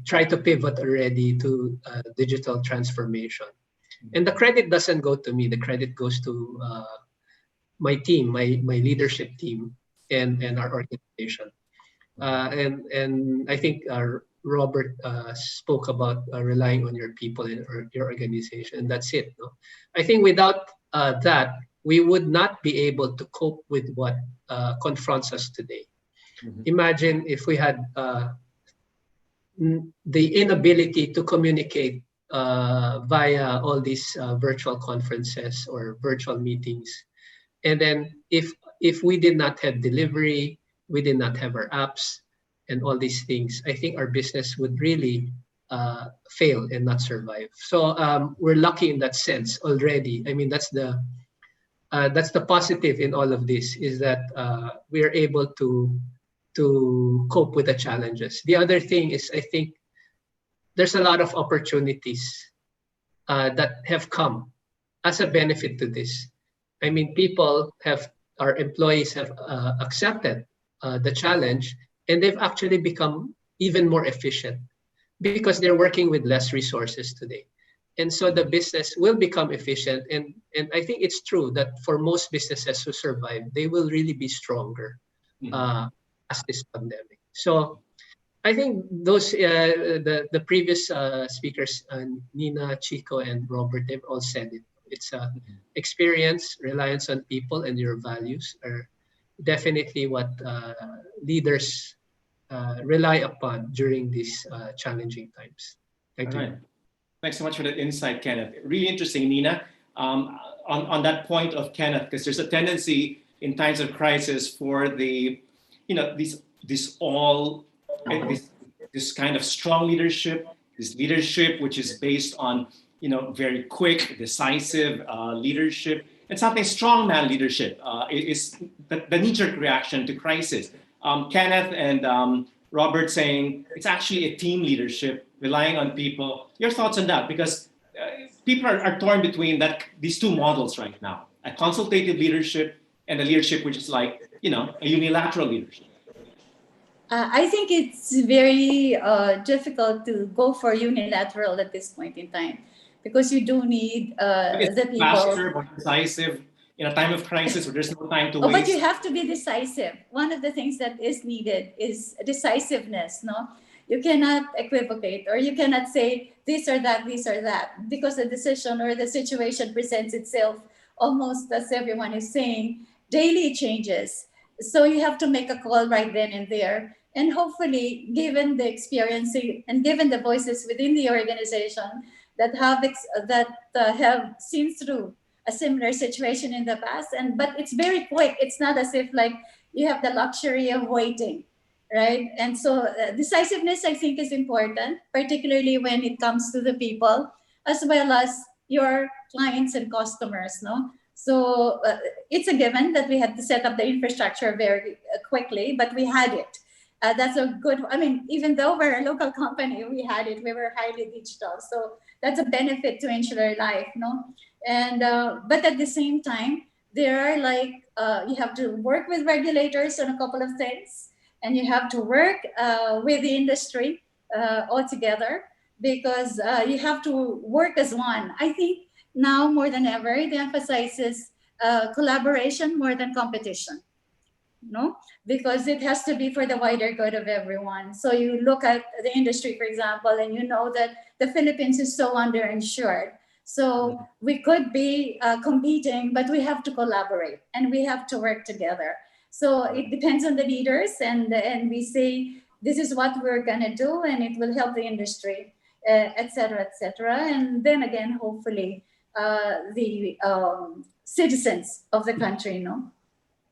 try to pivot already to digital transformation. And the credit doesn't go to me. The credit goes to my team, my leadership team, and our organization. And I think Robert spoke about relying on your people and your organization, and that's it. No? I think without that, we would not be able to cope with what confronts us today. Mm-hmm. Imagine if we had the inability to communicate via all these virtual conferences or virtual meetings. And then if we did not have delivery, we did not have our apps, and all these things, I think our business would really fail and not survive. So we're lucky in that sense already. I mean, that's the positive in all of this, is that we are able to cope with the challenges. The other thing is, I think there's a lot of opportunities that have come as a benefit to this. I mean, our employees have accepted the challenge, and they've actually become even more efficient because they're working with less resources today. And so the business will become efficient. And I think it's true that for most businesses who survive, they will really be stronger as this pandemic. So I think those the previous speakers, Nina, Chico, and Robert, they've all said it. It's experience, reliance on people, and your values are definitely what leaders rely upon during these challenging times. Thank you. Right. Thanks so much for that insight, Kenneth. Really interesting, Nina. On that point of Kenneth, because there's a tendency in times of crisis for the, this kind of strong leadership, this leadership which is based on, very quick, decisive leadership, and something strongman leadership is the knee-jerk reaction to crisis. Kenneth and Robert saying it's actually a team leadership, relying on people. Your thoughts on that? Because people are torn between these two models right now: a consultative leadership and a leadership which is like, a unilateral leadership. I think it's very difficult to go for unilateral at this point in time, because you do need the people. Faster, more decisive in a time of crisis where there's no time to waste. But you have to be decisive. One of the things that is needed is decisiveness. No, you cannot equivocate, or you cannot say this or that, because the decision or the situation presents itself almost, as everyone is saying, daily changes. So you have to make a call right then and there. And hopefully, given the experience and given the voices within the organization that have seen through a similar situation in the past, but it's very quick. It's not as if like you have the luxury of waiting, right? And so decisiveness, I think, is important, particularly when it comes to the people, as well as your clients and customers, no? So it's a given that we had to set up the infrastructure very quickly, but we had it. That's a good, even though we're a local company, we had it, we were highly digital. So that's a benefit to Insular Life, no? And, but at the same time, there are you have to work with regulators on a couple of things, and you have to work with the industry altogether, because you have to work as one. I think now more than ever, it emphasizes collaboration more than competition, no? Because it has to be for the wider good of everyone. So you look at the industry, for example, and you know that the Philippines is so underinsured. So we could be competing, but we have to collaborate and we have to work together. So it depends on the leaders, and we say, this is what we're gonna do, and it will help the industry, et cetera, and then again, hopefully, the citizens of the country, no?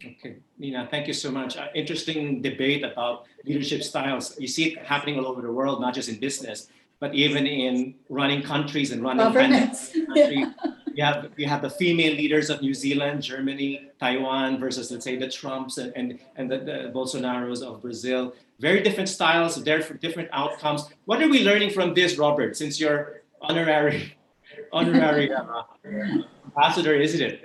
Okay, Nina, thank you so much. Interesting debate about leadership styles. You see it happening all over the world, not just in business, but even in running countries and running governments. Yeah. You have the female leaders of New Zealand, Germany, Taiwan versus, let's say, the Trumps and the Bolsonaros of Brazil. Very different styles, different outcomes. What are we learning from this, Robert? Since you're honorary ambassador, isn't it?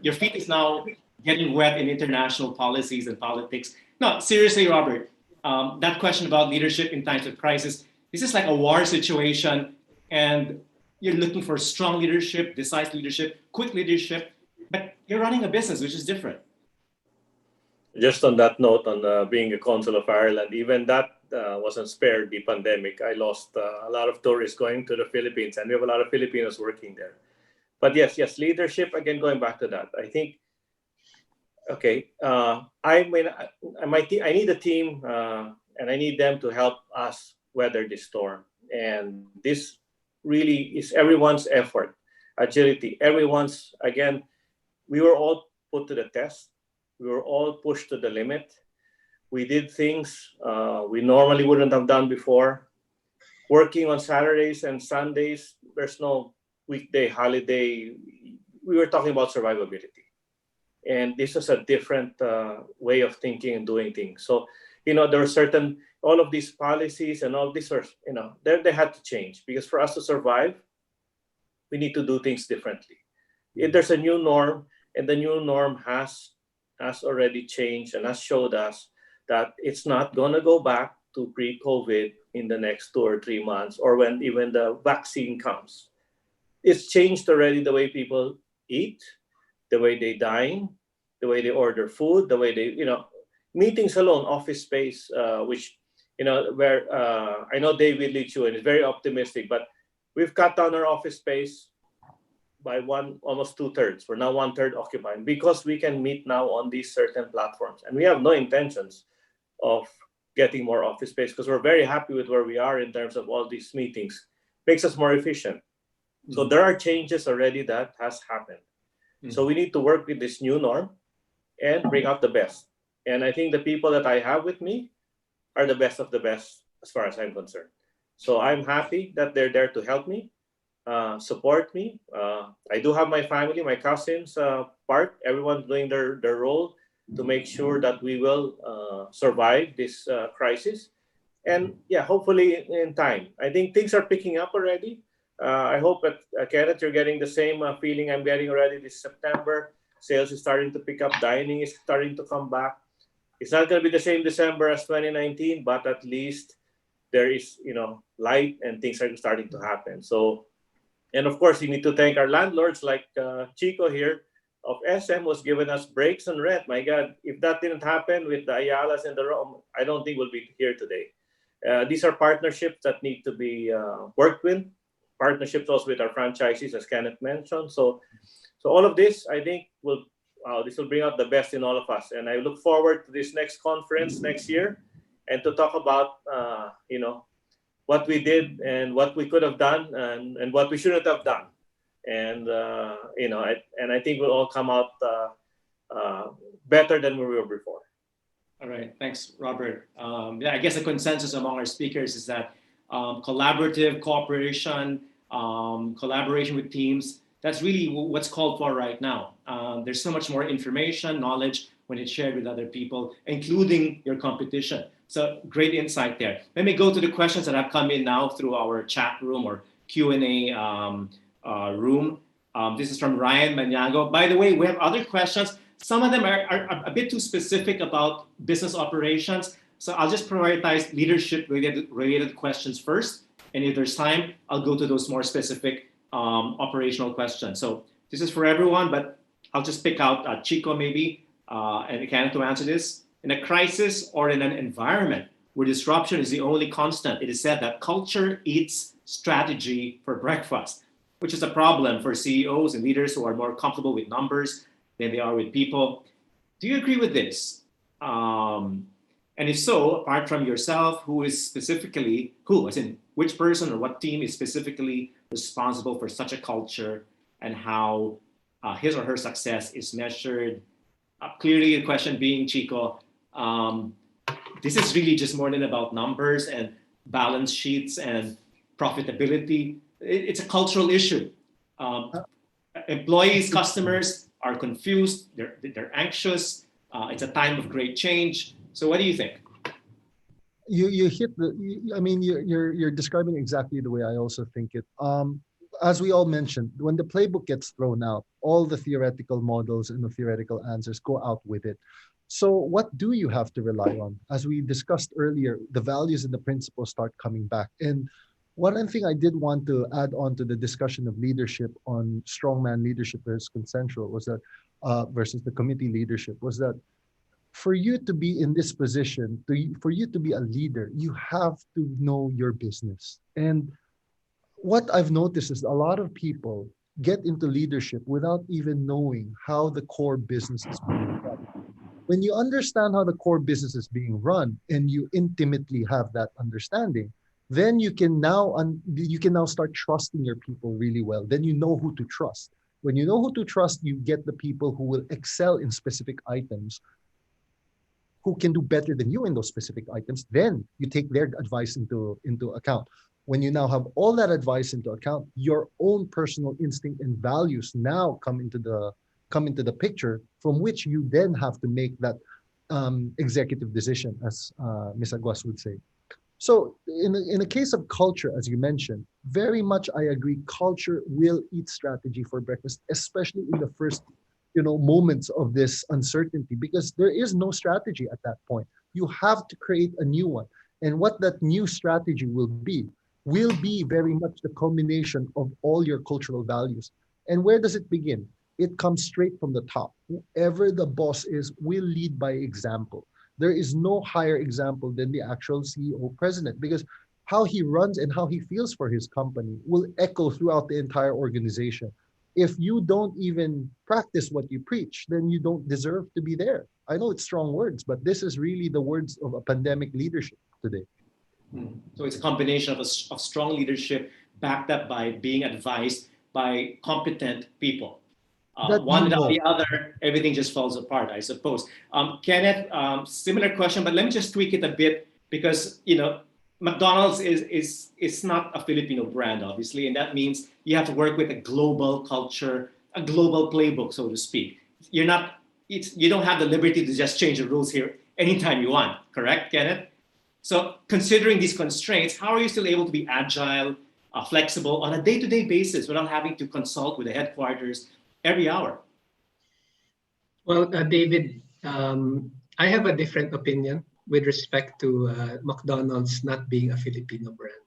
Your feet is now getting wet in international policies and politics. No, seriously, Robert, that question about leadership in times of crisis, this is like a war situation, and you're looking for strong leadership, decisive leadership, quick leadership, but you're running a business, which is different. Just on that note, on being a consul of Ireland, even that wasn't spared the pandemic. I lost a lot of tourists going to the Philippines, and we have a lot of Filipinos working there. But yes, leadership, again, going back to that, I think, okay, I need a team, and I need them to help us weather this storm. And this really is everyone's effort, agility, everyone's, again, we were all put to the test. We were all pushed to the limit. We did things we normally wouldn't have done before. Working on Saturdays and Sundays, there's no weekday, holiday. We were talking about survivability. And this was a different way of thinking and doing things. So, there were certain, all of these policies and all these were, they had to change, because for us to survive, we need to do things differently. There's a new norm, and the new norm has already changed and has showed us that it's not going to go back to pre-COVID in the next 2 or 3 months, or when even the vaccine comes. It's changed already the way people eat, the way they dine, the way they order food, the way they, meetings alone, office space, which, where I know David Lee Chu and is very optimistic, but we've cut down our office space by almost 2/3. We're now 1/3 occupied because we can meet now on these certain platforms. And we have no intentions of getting more office space because we're very happy with where we are in terms of all these meetings. Makes us more efficient. So there are changes already that has happened. So we need to work with this new norm and bring out the best. And I think the people that I have with me are the best of the best as far as I'm concerned. So I'm happy that they're there to help me, support me. I do have my family, my cousins, everyone doing their role to make sure that we will survive this crisis. And yeah, hopefully in time. I think things are picking up already. I hope that, Kenneth, you're getting the same feeling I'm getting already this September. Sales is starting to pick up. Dining is starting to come back. It's not going to be the same December as 2019, but at least there is, light and things are starting to happen. So, and of course, you need to thank our landlords like Chico here of SM was giving us breaks on rent. My God, if that didn't happen with the Ayalas and the Rome, I don't think we'll be here today. These are partnerships that need to be worked with. Partnerships also with our franchisees, as Kenneth mentioned. So all of this, I think, this will bring out the best in all of us. And I look forward to this next conference next year and to talk about, what we did and what we could have done and what we shouldn't have done. And, I think we'll all come out better than we were before. All right. Thanks, Robert. I guess the consensus among our speakers is that collaborative cooperation, collaboration with teams, that's really what's called for right now. There's so much more information, knowledge when it's shared with other people, including your competition. So great insight there. Let me go to the questions that have come in now through our chat room or Q&A room. This is from Ryan Maniago. By the way, we have other questions. Some of them are a bit too specific about business operations. So I'll just prioritize leadership related questions first. And if there's time, I'll go to those more specific operational questions. So this is for everyone, but I'll just pick out Chico maybe and Kenneth to answer this. In a crisis or in an environment where disruption is the only constant, it is said that culture eats strategy for breakfast, which is a problem for CEOs and leaders who are more comfortable with numbers than they are with people. Do you agree with this? And if so, apart from yourself, as in which person or what team is specifically responsible for such a culture and how his or her success is measured? Clearly, the question being, Chico, this is really just more than about numbers and balance sheets and profitability. It's a cultural issue. Employees, customers are confused. They're anxious. It's a time of great change. So what do you think? You hit you're describing exactly the way I also think it. As we all mentioned, when the playbook gets thrown out, all the theoretical models and the theoretical answers go out with it. So what do you have to rely on? As we discussed earlier, the values and the principles start coming back. And one thing I did want to add on to the discussion of leadership on strongman leadership versus consensual was that versus the committee leadership was that for you to be in this position, for you to be a leader, you have to know your business. And what I've noticed is a lot of people get into leadership without even knowing how the core business is being run. When you understand how the core business is being run and you intimately have that understanding, then you can now start trusting your people really well. Then you know who to trust. When you know who to trust, you get the people who will excel in specific items, who can do better than you in those specific items, then you take their advice into account. When you now have all that advice into account, your own personal instinct and values now come into the picture, from which you then have to make that executive decision, as Ms. Aguas would say. So in the case of culture, as you mentioned, very much I agree, culture will eat strategy for breakfast, especially in the first moments of this uncertainty, because there is no strategy at that point. You have to create a new one. And what that new strategy will be very much the culmination of all your cultural values. And where does it begin? It comes straight from the top. Whoever the boss is will lead by example. There is no higher example than the actual CEO president, because how he runs and how he feels for his company will echo throughout the entire organization. If you don't even practice what you preach, then you don't deserve to be there. I know it's strong words, but this is really the words of a pandemic leadership today. So it's a combination of strong leadership backed up by being advised by competent people. One without the other, everything just falls apart, I suppose. Kenneth, similar question, but let me just tweak it a bit, because McDonald's is not a Filipino brand, obviously, and that means you have to work with a global culture, a global playbook, so to speak. You don't have the liberty to just change the rules here anytime you want, correct, Kenneth? So considering these constraints, how are you still able to be agile, flexible on a day-to-day basis without having to consult with the headquarters every hour? Well, David, I have a different opinion with respect to McDonald's not being a Filipino brand.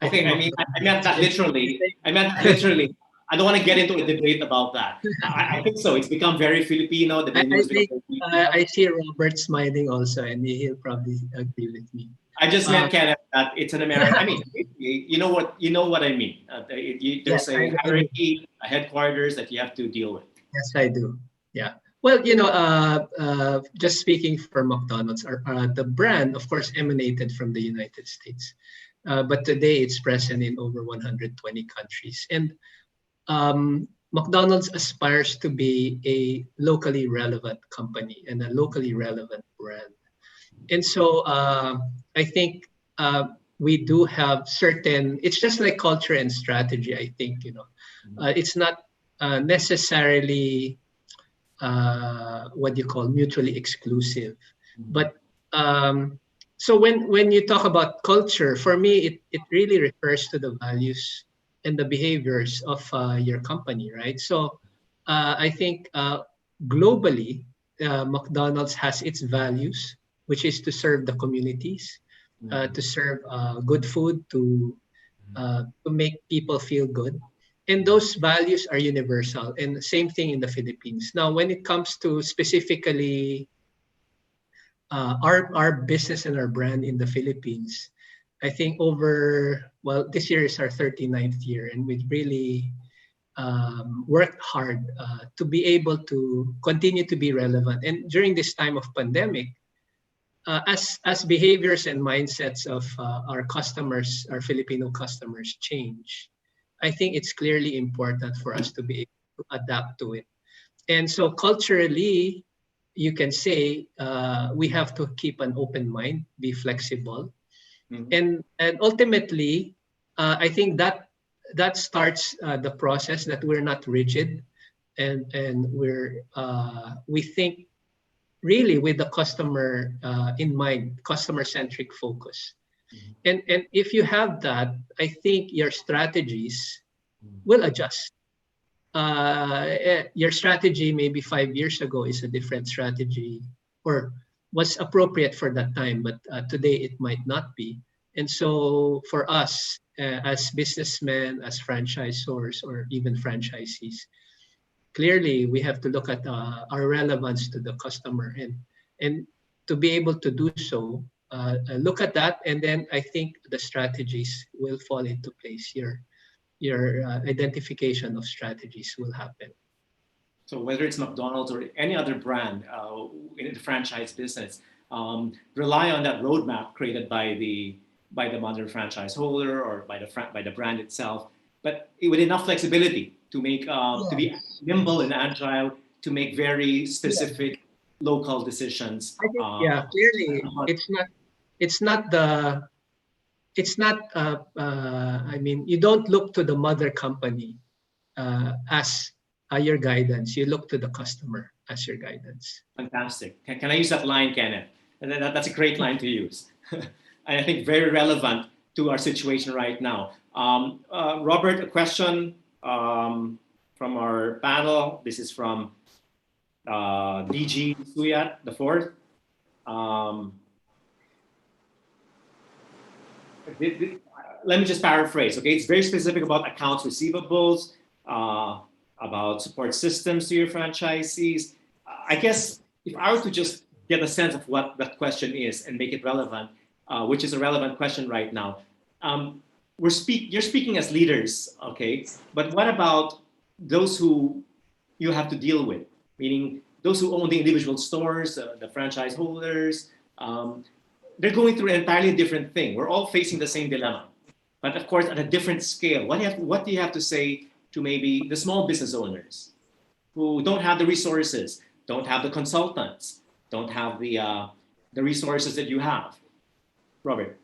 Okay, I meant that literally. I don't want to get into a debate about that. I think so. It's become very Filipino. The menu I see Robert smiling also, and he'll probably agree with me. I just meant, Kenneth, that it's an American. I mean, you know what I mean. There's a hierarchy, a headquarters that you have to deal with. Yes, I do. Yeah. Well, just speaking for McDonald's, the brand, of course, emanated from the United States, but today it's present in over 120 countries, and McDonald's aspires to be a locally relevant company and a locally relevant brand. And so I think we do have certain, it's just like culture and strategy, I think, it's not necessarily what you call mutually exclusive. But so when you talk about culture, for me, it really refers to the values and the behaviors of your company, right? So I think globally, McDonald's has its values, which is to serve the communities, to serve good food, to make people feel good. And those values are universal. And the same thing in the Philippines. Now, when it comes to specifically our business and our brand in the Philippines, I think this year is our 39th year, and we've really worked hard to be able to continue to be relevant. And during this time of pandemic, as behaviors and mindsets of our customers, our Filipino customers change, I think it's clearly important for us to be able to adapt to it. And so culturally, you can say we have to keep an open mind, be flexible. And ultimately, I think that starts the process that we're not rigid, and we think really with the customer in mind, customer-centric focus. And if you have that, I think your strategies will adjust. Your strategy maybe 5 years ago is a different strategy, or was appropriate for that time, but today it might not be. And so for us as businessmen, as franchisors, or even franchisees, clearly we have to look at our relevance to the customer, and to be able to do so, look at that, and then I think the strategies will fall into place. Your identification of strategies will happen. So whether it's McDonald's or any other brand in the franchise business, rely on that roadmap created by the mother franchise holder or by the brand itself, but with enough flexibility to make to be nimble and agile, to make very specific local decisions. I think, yeah, clearly, I mean, you don't look to the mother company as your guidance. You look to the customer as your guidance. Fantastic. Can I use that line, Kenneth? And that's a great line to use. And I think very relevant to our situation right now. Robert, a question from our panel. This is from DG Suyat, the fourth. Let me just paraphrase, okay? It's very specific about accounts receivables, about support systems to your franchisees. I guess if I were to just get a sense of what that question is and make it relevant, which is a relevant question right now, you're speaking as leaders, okay? But what about those who you have to deal with? Meaning those who own the individual stores, the franchise holders, they're going through an entirely different thing. We're all facing the same dilemma, but of course at a different scale. What do you have to say to maybe the small business owners who don't have the resources, don't have the consultants, don't have the resources that you have? Robert.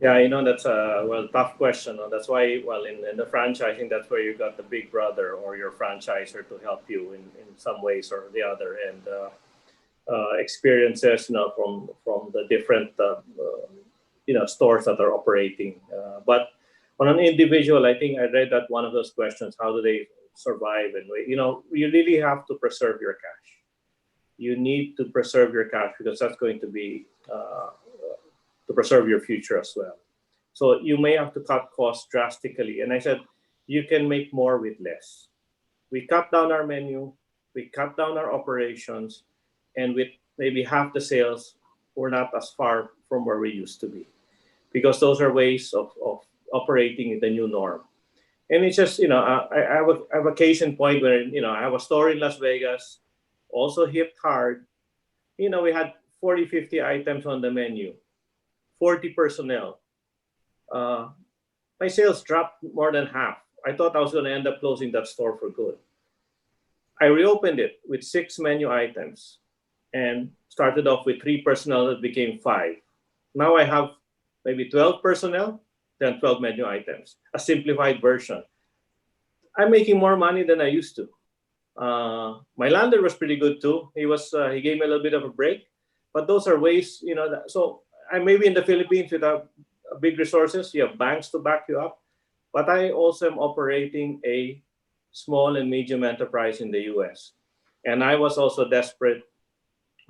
Yeah, you know, that's a tough question. That's why, in the franchising, that's where you got the big brother or your franchisor to help you in some ways or the other, and experiences, you know, from the different stores that are operating. But on an individual, I think I read that one of those questions: how do they survive? And you really have to preserve your cash. You need to preserve your cash because that's going to be to preserve your future as well. So you may have to cut costs drastically. And I said, you can make more with less. We cut down our menu, we cut down our operations, and with maybe half the sales, we're not as far from where we used to be. Because those are ways of operating in the new norm. And it's just, I have a case in point where, I have a store in Las Vegas, also hit hard. We had 40, 50 items on the menu. 40 personnel. My sales dropped more than half. I thought I was going to end up closing that store for good. I reopened it with 6 menu items and started off with 3 personnel that became 5. Now I have maybe 12 personnel, then 12 menu items, a simplified version. I'm making more money than I used to. My landlord was pretty good too. He gave me a little bit of a break, but those are ways, so I may be in the Philippines without big resources. You have banks to back you up. But I also am operating a small and medium enterprise in the US. And I was also desperate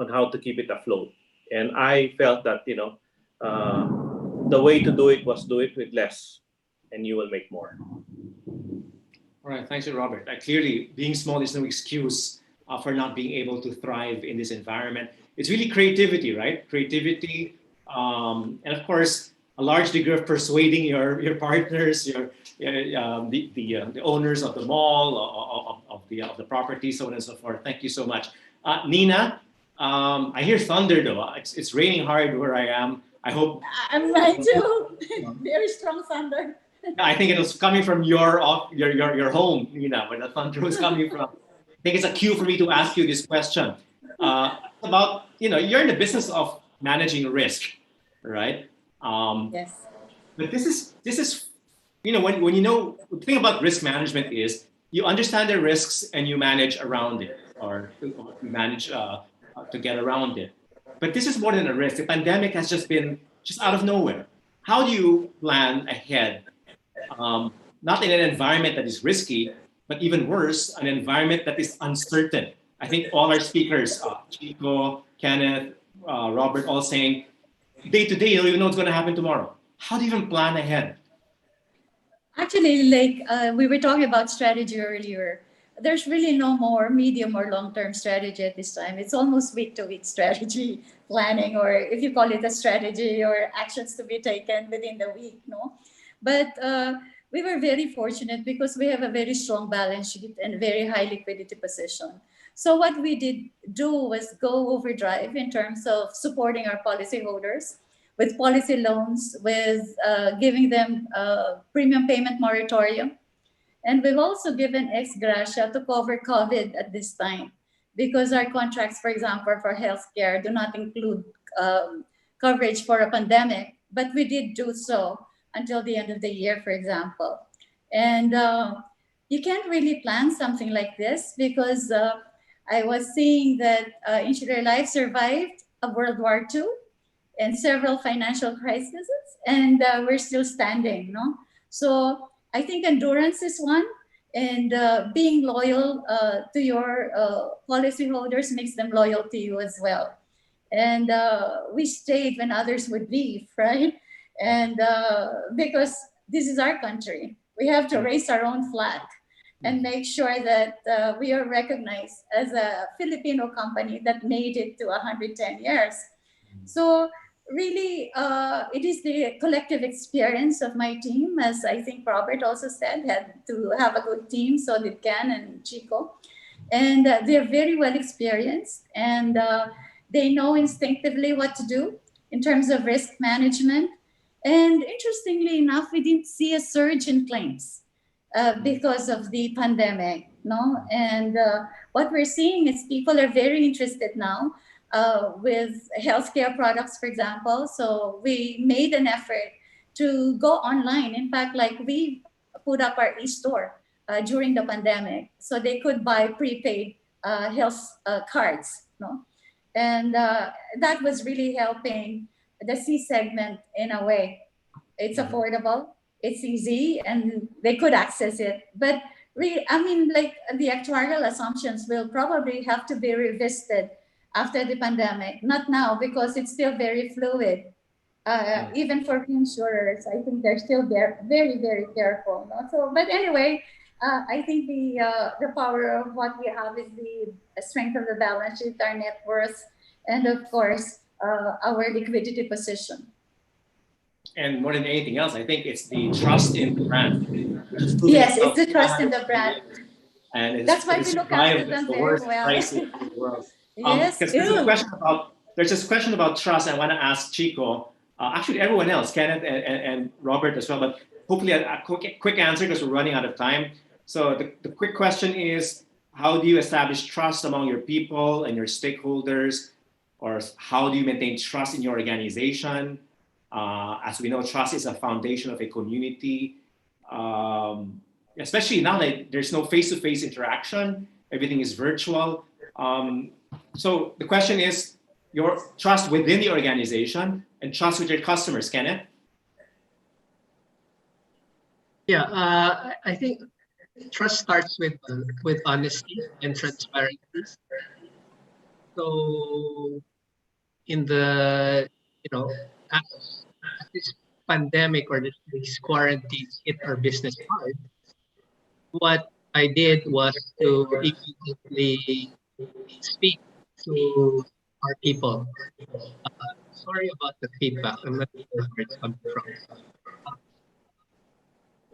on how to keep it afloat. And I felt that, the way to do it was do it with less, and you will make more. All right, thanks, Robert. Clearly, being small is no excuse for not being able to thrive in this environment. It's really creativity, right? Creativity. And of course, a large degree of persuading your partners, the owners of the mall, of the property, so on and so forth. Thank you so much, Nina. I hear thunder though. It's raining hard where I am. I hope. I'm right too. Very strong thunder. I think it was coming from your home, Nina, where the thunder was coming from. I think it's a cue for me to ask you this question about you're in the business of managing risk, right? Yes. But this is when the thing about risk management is you understand the risks and you manage around it, or you manage to get around it. But this is more than a risk. The pandemic has just been out of nowhere. How do you plan ahead? Not in an environment that is risky, but even worse, an environment that is uncertain. I think all our speakers, Chico, Kenneth, Robert, all saying, day to day, you don't even know what's going to happen tomorrow. How do you even plan ahead? Actually, we were talking about strategy earlier. There's really no more medium or long-term strategy at this time. It's almost week-to-week strategy planning, or if you call it a strategy, or actions to be taken within the week, no? But we were very fortunate because we have a very strong balance sheet and very high liquidity position. So what we did do was go overdrive in terms of supporting our policyholders with policy loans, with giving them premium payment moratorium. And we've also given ex gratia to cover COVID at this time. because our contracts, for example, for healthcare do not include coverage for a pandemic, but we did do so until the end of the year, for example. And you can't really plan something like this because I was seeing that Insular Life survived a World War II and several financial crises, and we're still standing, no? So I think endurance is one, and being loyal to your policyholders makes them loyal to you as well. And we stayed when others would leave, right? And because this is our country, we have to raise our own flag and make sure that we are recognized as a Filipino company that made it to 110 years. So really, it is the collective experience of my team, as I think Robert also said, had to have a good team, so did Ken and Chico. And they're very well experienced, and they know instinctively what to do in terms of risk management. And interestingly enough, we didn't see a surge in claims because of the pandemic, no? And what we're seeing is people are very interested now with healthcare products, for example. So we made an effort to go online. In fact, like we put up our e-store during the pandemic, so they could buy prepaid health cards, no? And that was really helping the C segment in a way. It's affordable, it's easy, and they could access it. But really, I mean, like the actuarial assumptions will probably have to be revisited after the pandemic. Not now, because it's still very fluid. Even for insurers, I think they're still very, very, very careful. No? So, but anyway, I think the power of what we have is the strength of the balance sheet, our net worth, and of course, our liquidity position. And more than anything else, I think it's the trust in the brand. Yes, it's the trust in the brand. And that's why we look after them very well. In the world. Yes. There's this question about trust. I want to ask Chico, actually everyone else, Kenneth and Robert as well, but hopefully a quick answer because we're running out of time. So the quick question is, how do you establish trust among your people and your stakeholders? Or how do you maintain trust in your organization? As we know, trust is a foundation of a community, especially now that there's no face-to-face interaction, everything is virtual. So the question is your trust within the organization and trust with your customers, Kenneth? Yeah, I think trust starts with honesty and transparency. So in the, as this pandemic or this quarantine hit our business hard, what I did was to immediately speak to our people. Sorry about the feedback. I'm not sure where it's coming from.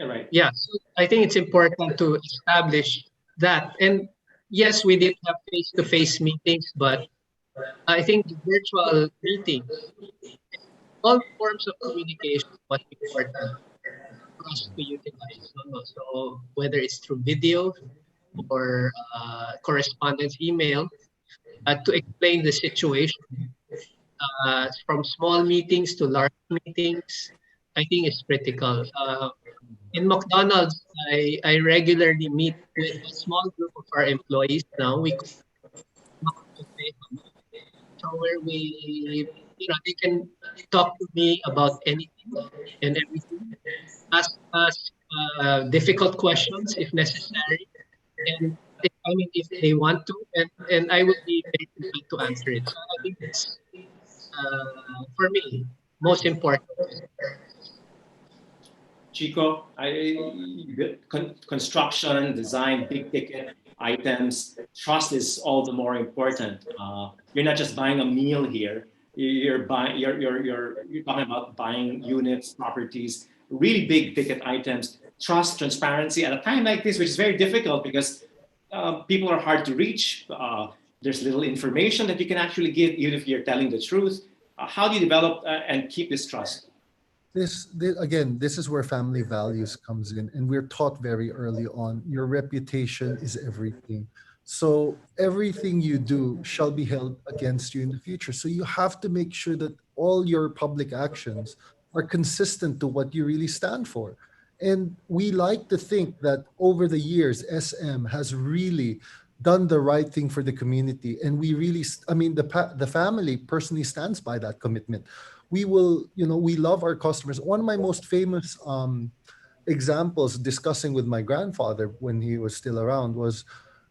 Right. Yeah, so I think it's important to establish that. And yes, we did have face-to-face meetings, but I think the virtual meetings, all forms of communication was important for us to utilize. So whether it's through video or correspondence email, to explain the situation, from small meetings to large meetings, I think is critical. In McDonald's, I regularly meet with a small group of our employees now. We so where we, they can talk to me about anything and everything, ask us difficult questions if necessary, and if they want to, and I will be very happy to answer it. So I think it's for me most important. Chico, construction, design, big ticket items, trust is all the more important. You're not just buying a meal here. You're talking about buying units, properties, really big ticket items. Trust, transparency at a time like this, which is very difficult because people are hard to reach. There's little information that you can actually give, even if you're telling the truth. How do you develop and keep this trust? This is where family values comes in, and we're taught very early on, your reputation is everything. So everything you do shall be held against you in the future. So you have to make sure that all your public actions are consistent to what you really stand for. And we like to think that over the years, SM has really done the right thing for the community. And we really, I mean, the family personally stands by that commitment. We will, we love our customers. One of my most famous examples discussing with my grandfather when he was still around was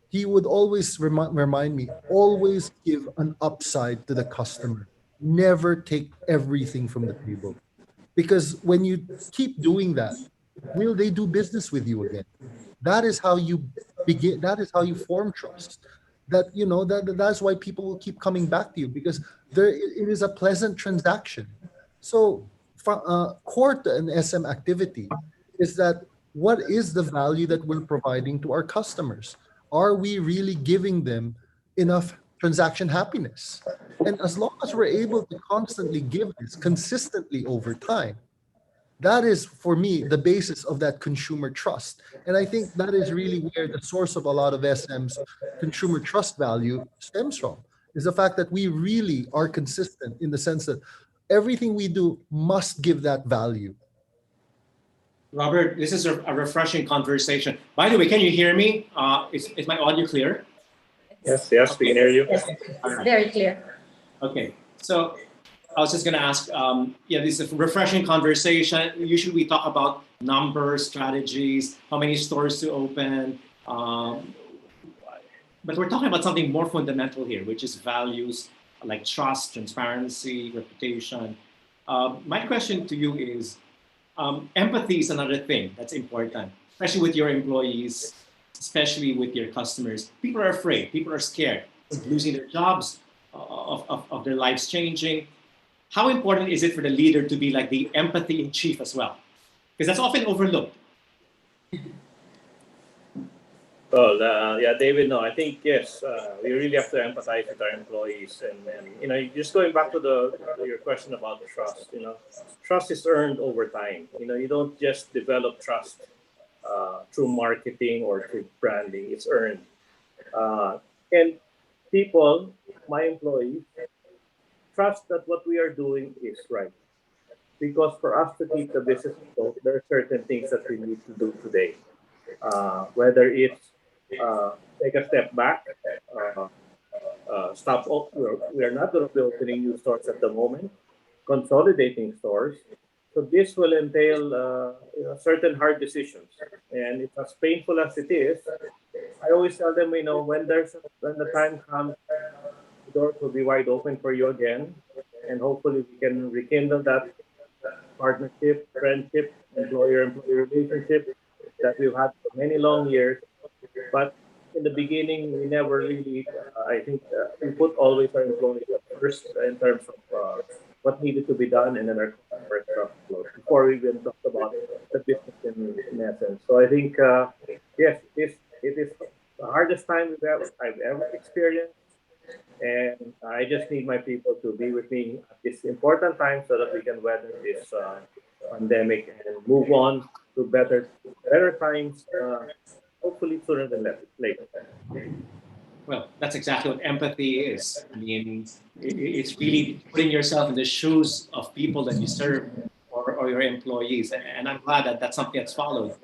he would always remind me, always give an upside to the customer. Never take everything from the table. Because when you keep doing that, will they do business with you again? That is how you begin. That is how you form trust. That's why people will keep coming back to you, because it is a pleasant transaction. So, core to an SM activity is that what is the value that we're providing to our customers? Are we really giving them enough transaction happiness? And as long as we're able to constantly give this consistently over time, that is for me the basis of that consumer trust. And I think that is really where the source of a lot of SM's consumer trust value stems from, is the fact that we really are consistent in the sense that everything we do must give that value. Robert, this is a refreshing conversation. By the way, can you hear me? Is my audio clear? Yes, we can hear you. Yes, All right. very clear. Okay, so I was just going to ask, this is a refreshing conversation. Usually we talk about numbers, strategies, how many stores to open. But we're talking about something more fundamental here, which is values like trust, transparency, reputation. My question to you is, empathy is another thing that's important, especially with your employees, especially with your customers. People are afraid, people are scared of losing their jobs, of their lives changing. How important is it for the leader to be like the empathy in chief as well? Because that's often overlooked. Well, David, no, I think, yes, we really have to empathize with our employees. And just going back to your question about trust, trust is earned over time. You don't just develop trust through marketing or through branding, it's earned. And people, my employees, trust that what we are doing is right. Because for us to keep the business afloat, there are certain things that we need to do today. Whether it's take a step back, stop. We are not going to be opening new stores at the moment, consolidating stores. So this will entail certain hard decisions, and it's as painful as it is. I always tell them, when the time comes, the doors will be wide open for you again, and hopefully we can rekindle that partnership, friendship, employer-employee relationship that we've had for many long years. But in the beginning, we never really, I think, we put always our employees at first in terms of what needed to be done, and then our customers before we even talked about the business in essence. So I think, yes, it is the hardest time I've ever experienced. And I just need my people to be with me at this important time so that we can weather this pandemic and move on to better times, hopefully sooner than later. Well, that's exactly what empathy is. I mean, it's really putting yourself in the shoes of people that you serve or your employees. And I'm glad that that's something that's followed.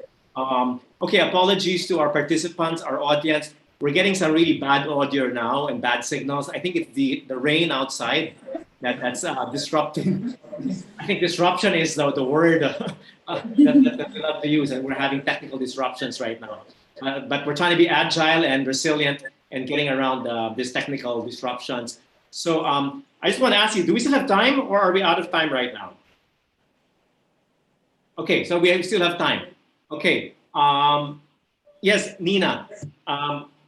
Okay, apologies to our participants, our audience. We're getting some really bad audio now and bad signals. I think it's the rain outside that's disrupting. I think disruption is the word that we love to use, and we're having technical disruptions right now. But we're trying to be agile and resilient and getting around these technical disruptions. So I just want to ask you, do we still have time, or are we out of time right now? Okay, so we still have time. Okay. Yes, Nina.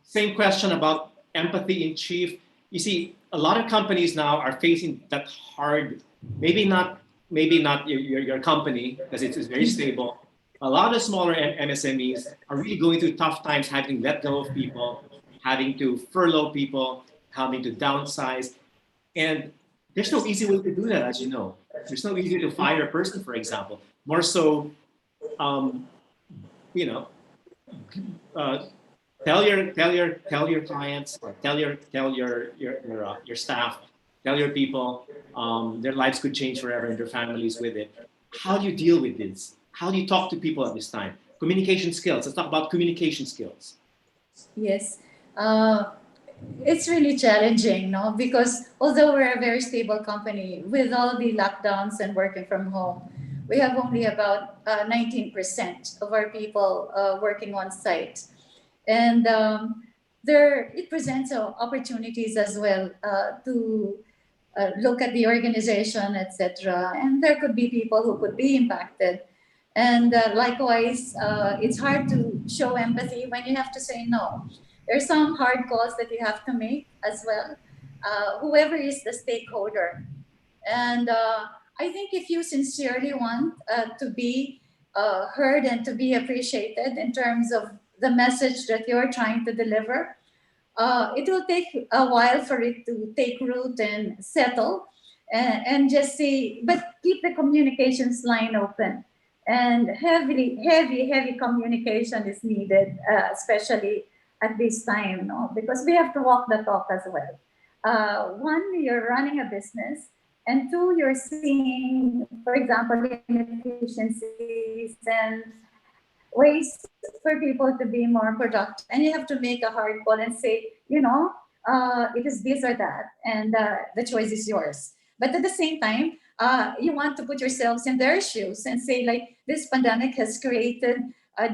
Same question about empathy in chief. You see, a lot of companies now are facing that hard, maybe not your company, because it's very stable. A lot of smaller MSMEs are really going through tough times, having to let go of people, having to furlough people, having to downsize. And there's no easy way to do that, as you know. There's no easy way to fire a person, for example. More so, tell your clients, or tell your staff, tell your people, their lives could change forever and their families with it. How do you deal with this? How do you talk to people at this time? Communication skills. Let's talk about communication skills. Yes. Uh, it's really challenging, no? Because although we're a very stable company, with all the lockdowns and working from home, we have only about 19% of our people working on site. And there, it presents opportunities as well to look at the organization, etc. And there could be people who could be impacted. And likewise, it's hard to show empathy when you have to say no. There's some hard calls that you have to make as well, whoever is the stakeholder. And I think if you sincerely want to be heard and to be appreciated in terms of the message that you're trying to deliver, it will take a while for it to take root and settle and just say, but keep the communications line open. And heavy communication is needed, especially at this time, no? Because we have to walk the talk as well. One, you're running a business, and two, you're seeing, for example, inefficiencies and ways for people to be more productive. And you have to make a hard call and say, it is this or that, and the choice is yours. But at the same time, you want to put yourselves in their shoes and say, like, this pandemic has created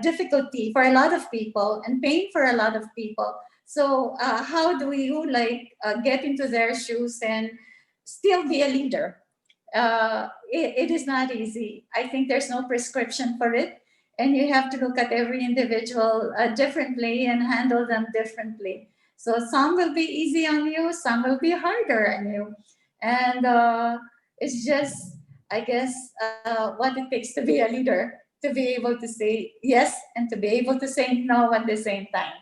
difficulty for a lot of people and pain for a lot of people. So how do you get into their shoes and still be a leader? It is not easy. I think there's no prescription for it. And you have to look at every individual differently and handle them differently. So some will be easy on you, some will be harder on you. And it's just, I guess, what it takes to be a leader, to be able to say yes and to be able to say no at the same time.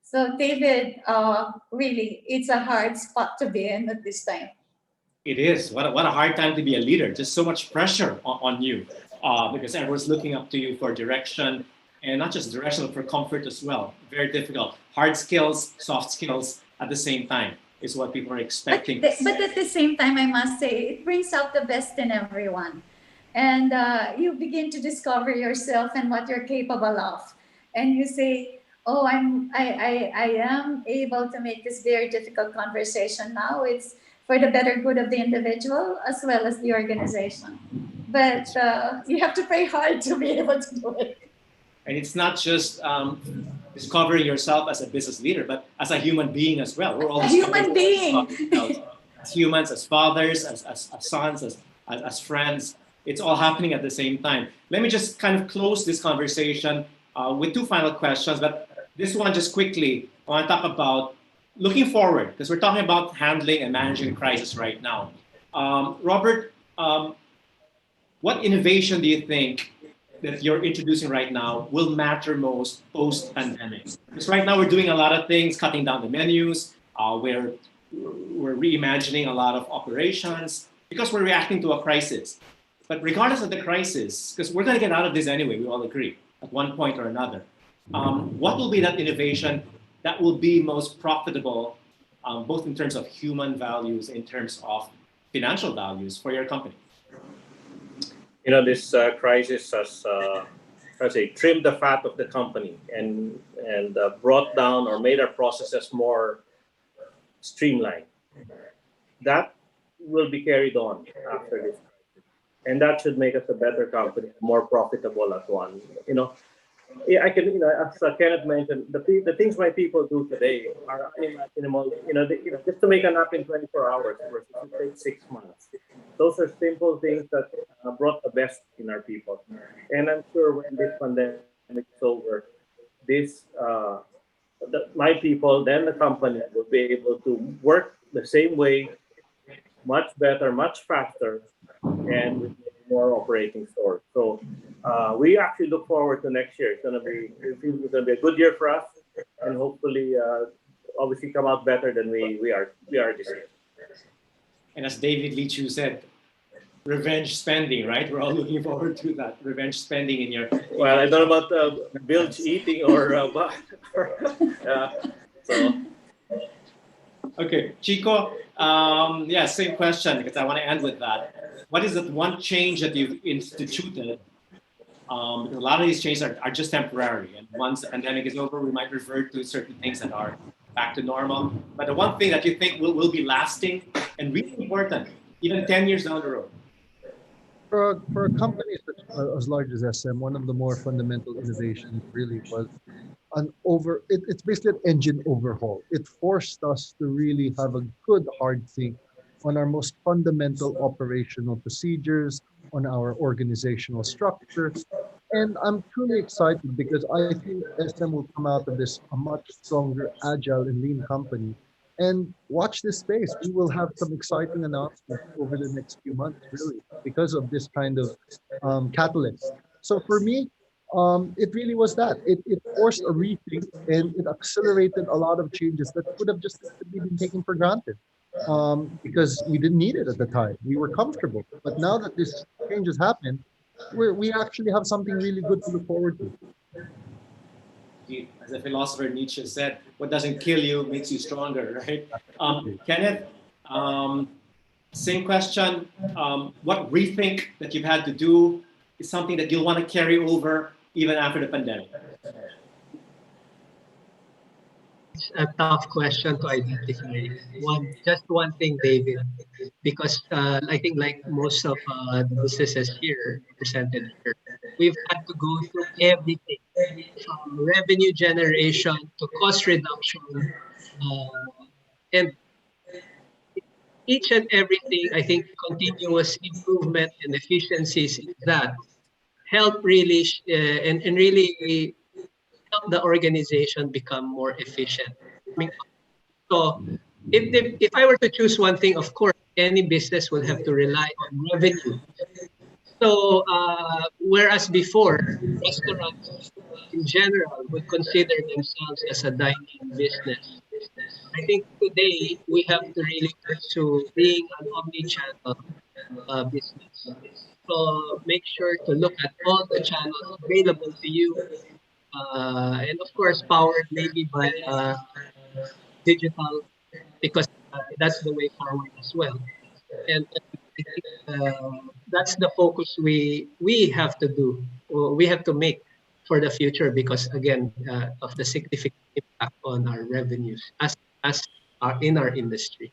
So David, really, it's a hard spot to be in at this time. It is. What a hard time to be a leader. Just so much pressure on you because everyone's looking up to you for direction, and not just direction, but for comfort as well. Very difficult. Hard skills, soft skills at the same time is what people are expecting. But at the same time, I must say, it brings out the best in everyone. And you begin to discover yourself and what you're capable of. And you say, oh, I am able to make this very difficult conversation now. It's for the better good of the individual as well as the organization. But you have to pray hard to be able to do it. And it's not just discovering yourself as a business leader, but as a human being as well. We're all a human being. As humans, as fathers, as sons, as friends. It's all happening at the same time. Let me just kind of close this conversation with two final questions. But this one, just quickly, I want to talk about looking forward, because we're talking about handling and managing the crisis right now. Robert, what innovation do you think that you're introducing right now will matter most post-pandemic? Because right now we're doing a lot of things, cutting down the menus, we're reimagining a lot of operations because we're reacting to a crisis. But regardless of the crisis, because we're going to get out of this anyway, we all agree, at one point or another, what will be that innovation that will be most profitable, both in terms of human values, in terms of financial values for your company? This crisis has, trimmed the fat of the company and brought down or made our processes more streamlined. That will be carried on after this. And that should make us a better company, more profitable at one. I can, as Kenneth mentioned, the things my people do today are unimaginable. Just to make a nap in 24 hours versus it takes 6 months. Those are simple things that brought the best in our people. And I'm sure when this pandemic is over, my people, then the company will be able to work the same way, much better, much faster, and with more operating stores. So we actually look forward to next year. It's going to be a good year for us, and hopefully, obviously, come out better than we are this year. And as David Lee Chu said, revenge spending, right? We're all looking forward to that revenge spending in your. Well, I don't know about bilge eating or so. Okay, Chico. Yeah, same question because I want to end with that. What is that one change that you've instituted? Because a lot of these changes are just temporary, and once the pandemic is over, we might revert to certain things that are back to normal. But the one thing that you think will be lasting and really important, even 10 years down the road. For a company as large as SM, one of the more fundamental innovations really was it's basically an engine overhaul. It forced us to really have a good hard think on our most fundamental operational procedures, on our organizational structure. And I'm truly excited because I think SM will come out of this a much stronger, agile, and lean company. And watch this space. We will have some exciting announcements over the next few months, really, because of this kind of catalyst. So for me, it really was that. It forced a rethink and it accelerated a lot of changes that would have just been taken for granted because we didn't need it at the time. We were comfortable. But now that this change has happened, we actually have something really good to look forward to. As a philosopher Nietzsche said, what doesn't kill you makes you stronger, right? Kenneth, same question. What rethink that you've had to do is something that you'll want to carry over even after the pandemic? It's a tough question to identify. Just one thing, David, because I think like most of the businesses here presented here, we've had to go through everything from revenue generation to cost reduction, and each and everything. I think continuous improvement and efficiencies in that help really and really help the organization become more efficient. So if I were to choose one thing, of course, any business will have to rely on revenue. So whereas before, restaurants in general would consider themselves as a dining business, I think today we have to really pursue being an omni-channel business. So make sure to look at all the channels available to you, and of course powered maybe by digital, because that's the way forward as well. And I think that's the focus we have to do, or we have to make for the future, because again of the significant impact on our revenues as in our industry.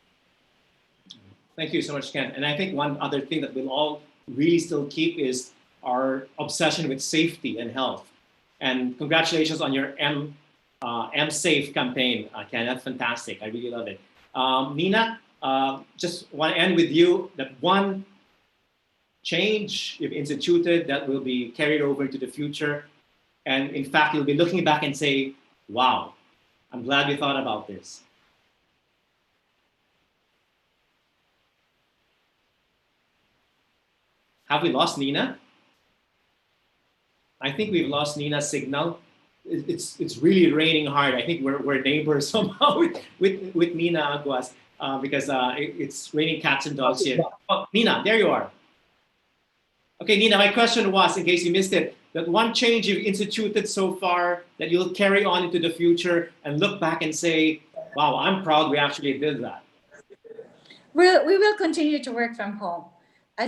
Thank you so much, Ken. And I think one other thing that we'll all really still keep is our obsession with safety and health. And congratulations on your M-Safe campaign, Ken. That's fantastic. I really love it. Nina, just want to end with you that one change you've instituted that will be carried over to the future. And in fact, you'll be looking back and say, wow, I'm glad we thought about this. Have we lost Nina? I think we've lost Nina's signal. It's really raining hard. I think we're neighbors somehow with Nina AGUAS because it's raining cats and dogs here. Oh, Nina, there you are. Okay, Nina, my question was, in case you missed it, that one change you've instituted so far that you'll carry on into the future and look back and say, wow, I'm proud we actually did that. We will continue to work from home.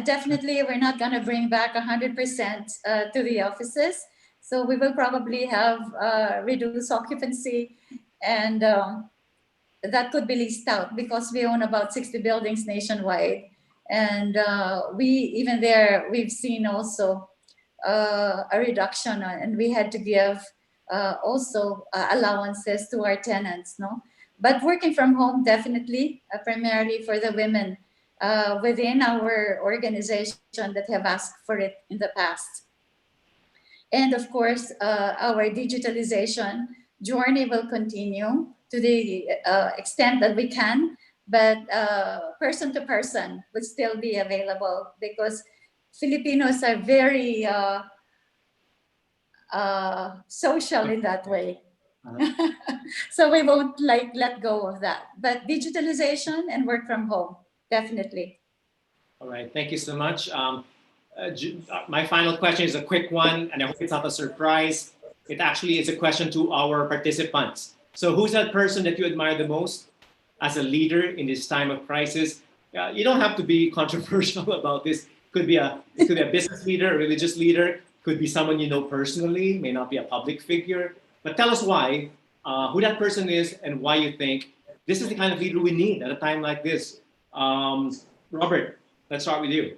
Definitely, we're not going to bring back 100% to the offices. So we will probably have reduced occupancy, and that could be leased out because we own about 60 buildings nationwide. And even there, we've seen also a reduction, and we had to give also allowances to our tenants, no? But working from home, definitely, primarily for the women within our organization that have asked for it in the past. And of course, our digitalization journey will continue to the extent that we can, but person to person would still be available because Filipinos are very social in that way. So we won't let go of that. But digitalization and work from home, definitely. All right, thank you so much. My final question is a quick one, and I hope it's not a surprise. It actually is a question to our participants. So who's that person that you admire the most as a leader in this time of crisis? You don't have to be controversial about this. It could be a business leader, a religious leader, could be someone you know personally, may not be a public figure. But tell us why, who that person is, and why you think this is the kind of leader we need at a time like this. Robert, let's start with you.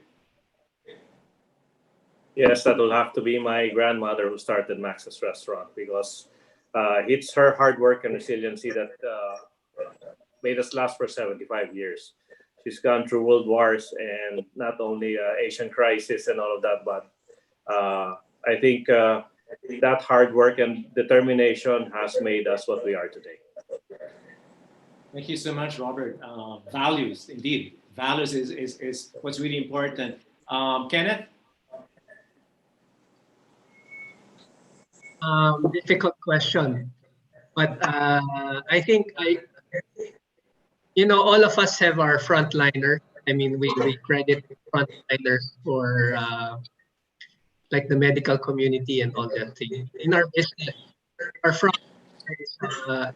Yes, that will have to be my grandmother who started Max's restaurant, because it's her hard work and resiliency that made us last for 75 years. She's gone through world wars and not only Asian crisis and all of that, but I think that hard work and determination has made us what we are today. Thank you so much, Robert. Values, indeed. Values is what's really important. Kenneth? Difficult question, but I think all of us have our frontliner. I mean, we credit frontliners for like the medical community and all that thing. In our business, our frontliners are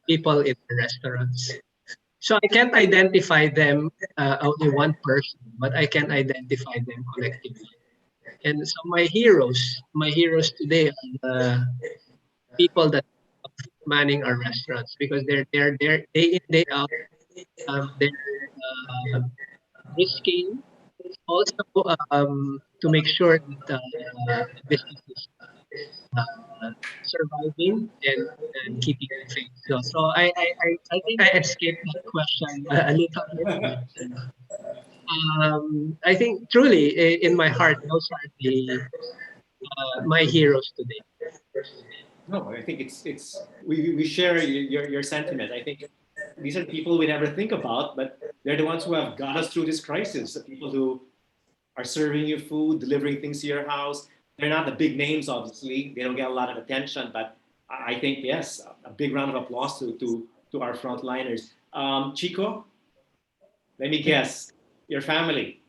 people in the restaurants. So I can't identify them only one person, but I can identify them collectively. And so my heroes today are people that are manning our restaurants, because they're day in, day out. They're risking also to make sure that the business is surviving and keeping faith. So I think I escaped that question a little bit. I think truly in my heart, those are my heroes today. No, I think we share your sentiment. I think these are people we never think about, but they're the ones who have got us through this crisis. The people who are serving you food, delivering things to your house. They're not the big names, obviously. They don't get a lot of attention, but I think, yes, a big round of applause to our frontliners. Chico, let me guess, your family.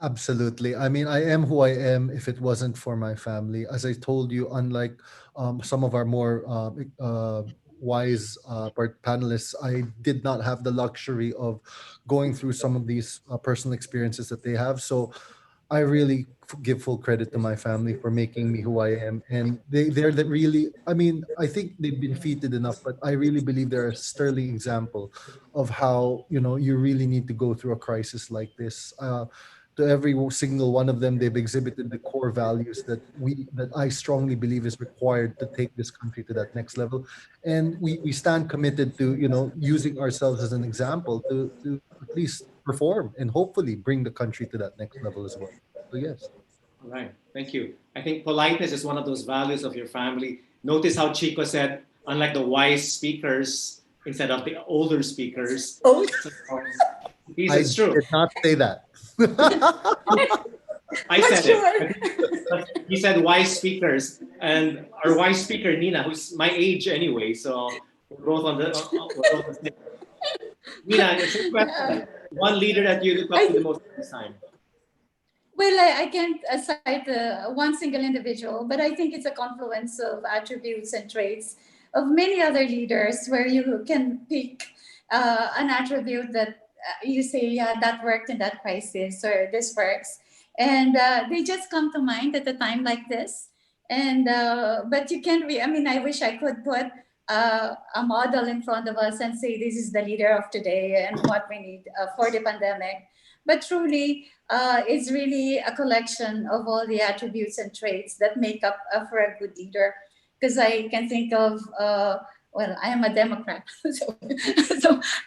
Absolutely. I mean, I am who I am if it wasn't for my family. As I told you, unlike some of our more wise panelists, I did not have the luxury of going through some of these personal experiences that they have. So I really give full credit to my family for making me who I am. And they're the really, I mean, I think they've been defeated enough, but I really believe they're a sterling example of how, you really need to go through a crisis like this. To every single one of them, they've exhibited the core values that I strongly believe is required to take this country to that next level. And we stand committed to, using ourselves as an example to at least perform and hopefully bring the country to that next level as well. So yes. All right, thank you. I think politeness is one of those values of your family. Notice how Chico said, unlike the wise speakers, instead of the older speakers. Oh. It's true. I did not say that. I said it. But he said wise speakers, and our wise speaker Nina, who's my age anyway, so we're both on the same. Nina, it's a question. One leader that you look up to the most at this time. Well, I can't cite one single individual, but I think it's a confluence of attributes and traits of many other leaders where you can pick an attribute that you say, yeah, that worked in that crisis, or this works. And they just come to mind at a time like this. And but you can't I wish I could put a model in front of us and say, this is the leader of today and what we need for the pandemic. But truly, it's really a collection of all the attributes and traits that make up for a good leader. Because I can think of, I am a Democrat, so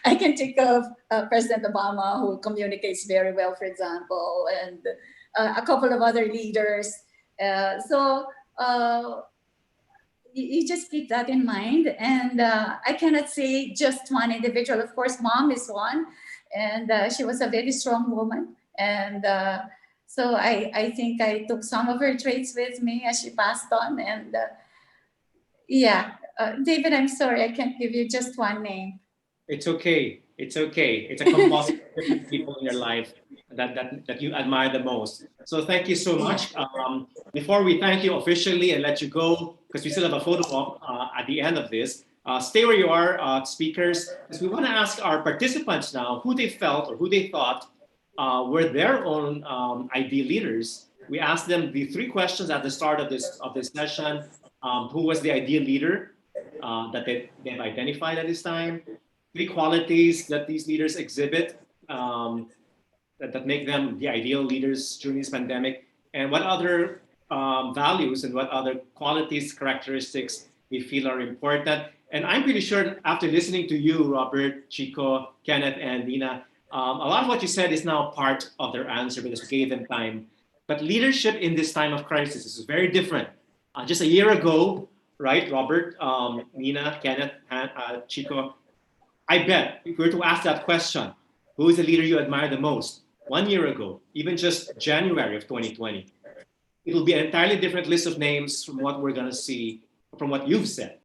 I can think of President Obama, who communicates very well, for example, and a couple of other leaders. You just keep that in mind. And I cannot say just one individual. Of course, Mom is one, and she was a very strong woman. And so I think I took some of her traits with me as she passed on. And David, I'm sorry, I can't give you just one name. It's okay. It's okay. It's a composite of different people in your life that you admire the most. So thank you so much. Before we thank you officially and let you go, because we still have a photo op at the end of this, stay where you are, speakers, because we want to ask our participants now who they felt or who they thought were their own ideal leaders. We asked them the three questions at the start of this session. Who was the ideal leader that they've identified at this time? Three qualities that these leaders exhibit that make them the ideal leaders during this pandemic, and what other values and what other qualities, characteristics we feel are important. And I'm pretty sure after listening to you, Robert, Chico, Kenneth, and Nina, a lot of what you said is now part of their answer because we gave them time. But leadership in this time of crisis is very different. Just a year ago, right, Robert, Nina, Kenneth, Chico, I bet if we were to ask that question, who is the leader you admire the most? 1 year ago, even just January of 2020, it'll be an entirely different list of names from what we're going to see, from what you've said.